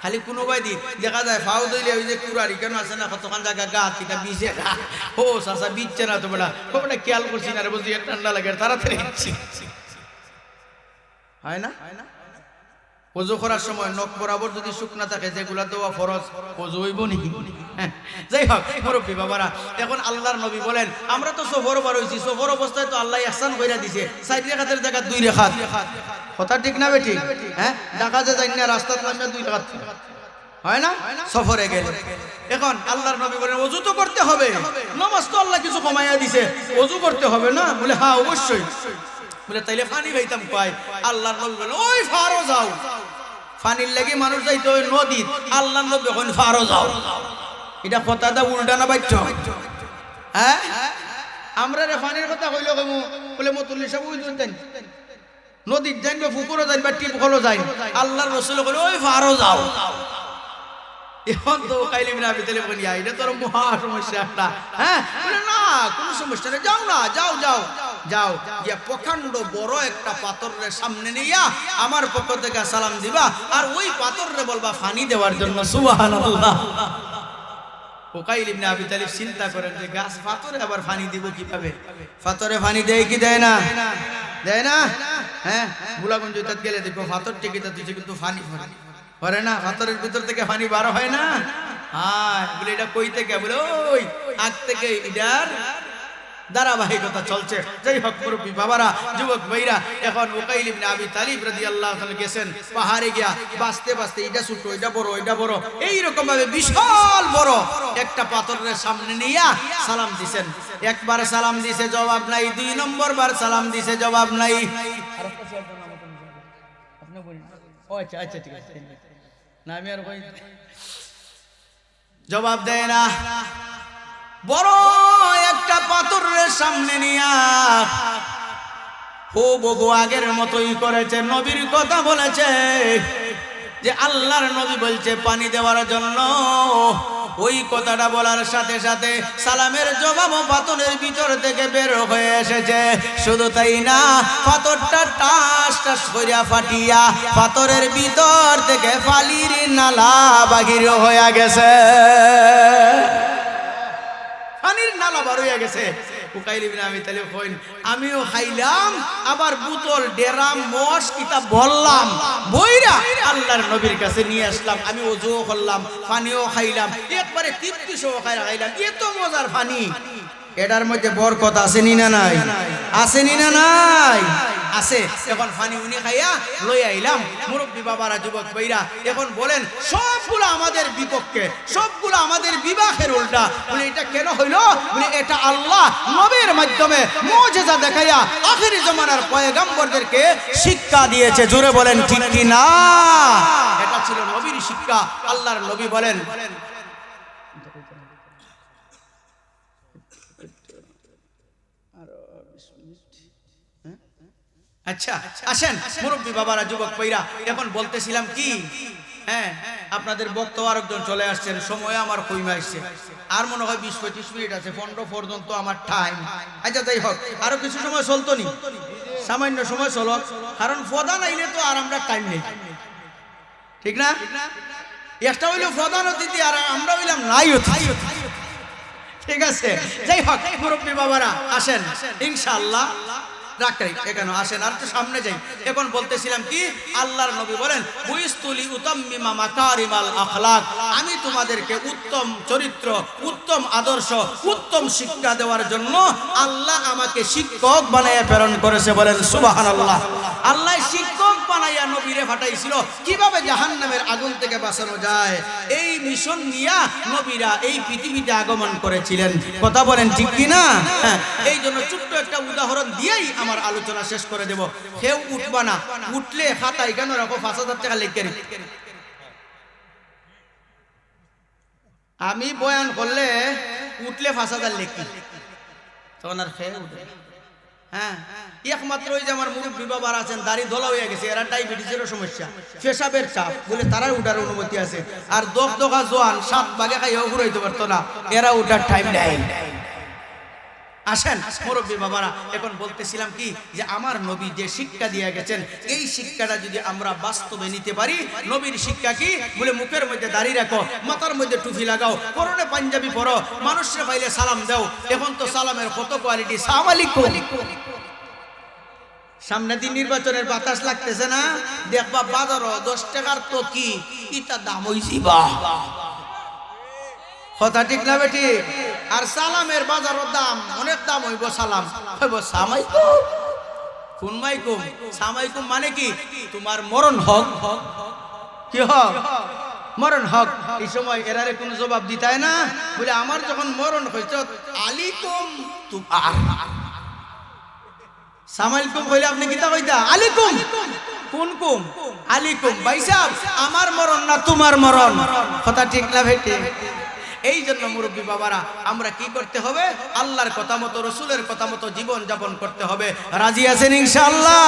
খালি কোনো ভাই দি দেখা যায় ফাউ দইলে ওই যে কুরারি কেন আছে না কতক্ষণ জায়গা গা থেকে বিছে ও চাষা বিচ্ছে না তো বেটা ও বেটা খেয়াল করছি না রে বুঝি ঠান্ডা লাগে তাড়াতাড়ি হয় না? ওযু করার সময় নখ বরাবর যদি শুকনা থাকে যেগুলা দেওয়া ফরজ ওযু হইব নি? যাই হোক মুরব্বী বাবারা, এখন আল্লাহর নবী বলেন আমরা তো সফর বার হইছি, সফর অবস্থায় তো আল্লাহ ইহসান কইরা দিছে 4 রাকাতের জায়গা 2 রাকাত। কথা ঠিক না বেঠিক? হ্যাঁ ঢাকা যে যাই না রাস্তাত নামে 2 রাকাত হয় না সফরে গেলে। এখন আল্লাহর নবী বলেন ওযু তো করতে হবে, নামাজ তো আল্লাহ কিছু কমাইয়া দিছে, ওযু করতে হবে না? বলে হ্যাঁ অবশ্যই। বলে তাইলে পানি খাইতাম কয়? আল্লাহর নবী বলেন ওই ফারো যাও, পানির লাগি মানুষ যাইতো ওই নদীত, আল্লাহর নবী কইন ফারো যাও। এটা কথাটা উল্টা না বাইচ্ছ? হ্যাঁ আমরা রে পানির কথা কইলো কইমু বলে মতুল্লি সাহেব ওই যান নদীত যাইন বা পুকুরও যাইন বা টিপকলও যাইন, আল্লাহর রাসূল কইলো ওই ফারো যাও। এখন তো উকাইল ইবনে আবি তালিব কইয়া এটা তোর মহা সমস্যা একটা। হ্যাঁ বলে না কোনো সমস্যা নেই, যাও না যাও যাও যাও গিয়া প্রকাণ্ড বড় একটা পাথরের সামনে নিয়া আমার পক্ষ থেকে সালাম দিবা আর ওই পাথরে বলবা পানি দেওয়ার জন্য। সুবহানাল্লাহ। উকাইল ইবনে আবি তালিব চিন্তা করেন যে গাছ পাথরে আবার পানি দিব কিভাবে? পাথরে পানি দেয় কি দেয় না? দেয় না? হ্যাঁ বুলাগঞ্জ জয়তাত গেলে দেখো পাথর টিকিটা দিচ্ছে কিন্তু পানি করে না, পাথরের ভিতর থেকে পানি বার হয় না। হ্যাঁ বলে এটা কই থেকে? বলে ওই আগ থেকে এটার ধারাবাহিকতা চলছে। যাই হোক মুরব্বী বাবারা যুবক ভাইরা, এখন উকাইল ইবনে আবি তালিব রাদিয়াল্লাহু তাআলা গেছেন পাহাড়ে গিয়া বাঁচতে বাঁচতে এটা ছোট এটা বড় এটা বড় এইরকম ভাবে বিশাল বড় একটা পাথরের সামনে নিয়া সালাম দিছেন। একবার সালাম দিছে জবাব নাই, 2 নম্বর বার সালাম দিছে জবাব নাই। আচ্ছা আচ্ছা ঠিক আছে না আমি আর কই জবাব দেয় না। বড় একটা পাথরের সামনে নিয়া ও বহু আগের মতোই করেছে, নবীর কথা বলেছে যে আল্লাহর নবী বলছে পানি দেওয়ার জন্য। ওই কথাটা বলার সাথে সাথে সালামের জবাবও পাথরের ভিতর থেকে বের হয়ে এসেছে। শুধু তাই না, পাথরটা টাস টাস কইরা ফাটিয়া পাথরের ভিতর থেকে ফালির নালা বাহির হয়ে গেছে, পানির নালা বার হয়ে গেছে। উকাইল ইবনে আবি তালিব কইন আমিও খাইলাম আবার বোতল ডেরাম মশ কিতাব বললাম বইরা আল্লাহর নবীর কাছে নিয়ে আসলাম। আমি ওযুও করলাম পানিও খাইলাম, একবারে তৃপ্তি সহকারে খাইলাম। এত মজার পানি, এটার মধ্যে বরকত আছে নি না নাই? আছে নি না নাই? আছে। এখন পানি উনি খাইয়া লই আইলাম। মুরব্বী বাবারা যুবক ভাইরা এখন বলেন সবগুলো আমাদের বিপক্ষে, সবগুলো আমাদের বিবাহের উল্টা। বলে এটা কেন হইল? বলে এটা আল্লাহ নবীর মাধ্যমে মুজিজা দেখাইয়া আখিরি জামানার পয়গম্বরদেরকে শিক্ষা দিয়েছে। জোরে বলেন ঠিক কি না? এটা ছিল নবীর শিক্ষা। আল্লাহর নবী বলেন আচ্ছা আসেন মুরব্বী বাবারা যুবক ভাইরা এখন বলতেছিলাম কি হ্যাঁ আপনাদের বক্তব্য আরেকজন চলে আসছেন, সময় আমার কইমা আসছে, আর মনে হয় 20-25 মিনিট আছে, 15 পর্যন্ত আমার টাইম। আচ্ছা যাই হোক, আরো কিছু সময় চলতো নি, সামান্য সময় চলো, কারণ প্রধান আইলে তো আর আমরা টাইম নেই, ঠিক না? একটা হইলো প্রধান অতিথি আর আমরা হইলাম নাই অতিথি, ঠিক আছে? যাই হোক মুরব্বী বাবারা আসেন ইনশাআল্লাহ, রাখতে এখানে আসেন, আর তো সামনে যাই। এখন বলতেছিলাম কি, আল্লাহর নবী বলেন বুইস্তুলি উতাম্মিমা মাকারিমাল আখলাক, আমি তোমাদেরকে উত্তম চরিত্র, উত্তম আদর্শ, উত্তম শিক্ষা দেওয়ার জন্য আল্লাহ আমাকে শিক্ষক বানাইয়া প্রেরণ করেছে, বলেন সুবহানাল্লাহ। আল্লাহ শিক্ষক বানাইয়া নবীরে পাঠাইছিল কিভাবে জাহান্নামের আগুন থেকে বাঁচানো যায়, এই মিশন নিয়ে নবীরা এই পৃথিবীতে আগমন করেছিলেন, কথা বলেন ঠিক কি না? হ্যাঁ, এই জন্য ছোট্ট একটা উদাহরণ দিয়েই আমার আলোচনা শেষ করে দেব। কেউ উঠবা না, উঠলে খাতায় কেন রাখো 5,000 টাকা লিখে। আমি বয়ান করলে উঠলে 5,000 লিখি, তখন আর খেয়ে উঠে। হ্যাঁ, একমাত্র ওই যে আমার মুরব্বী বাবার আছেন, দাড়ি ধলা হয়ে গেছে, এরা ডায়াবেটিসের সমস্যা, পেশাবের চাপ বলে তারাই উঠার অনুমতি আছে, আর দগদগা জোয়ান 7 ভাগে খাইও ঘুরাইতে পারতো না, এরা উঠার টাইম নেই। আসেন মুরব্বী বাবারা, এখন বলতেছিলাম কি, যে আমার নবী যে শিক্ষা দিয়ে গেছেন, এই শিক্ষাটা যদি আমরা বাস্তবে নিতে পারি। নবীর শিক্ষা কি বলে, মুখের মধ্যে দাড়ি রাখো, মাথার মধ্যে টুপি লাগাও, পরনে পাঞ্জাবি পরো, মানুষরা পাইলে সালাম দাও। এখন তো সালামের কত কোয়ালিটি, সালাম আলাইকুম। সামনে দিন নির্বাচনের বাতাস লাগতেছে না, দেখবা বাজারও 10 টাকার তো কি ইটা দাম হইছি, বাহ কথা ঠিক না বেটি? আর সালামের বাজারের দাম অনেক দাম হইব, সালাম হইব সামাইকুম, কোন মাইকুম, সামাইকুম মানে কি, তোমার মরণ হক, কি হক, মরণ হক। এই সময় এরারে কোনো জবাব দিতায় না, বলে আমার যখন মরণ হয়েছে আলিকুম তোমার, সামাইকুম হইলে আপনি কিতা কইতা, আলিকুম, কোন কুম, আলিকুম। ভাই সাহেব আমার মরণ না তোমার মরণ, কথা ঠিক না বেটি? এই জন্য মুরব্বী বাবারা, আমরা কি করতে হবে, আল্লাহর কথা মতো, রসুলের কথা মতো জীবন যাপন করতে হবে। রাজি আছেন ইনশাআল্লাহ?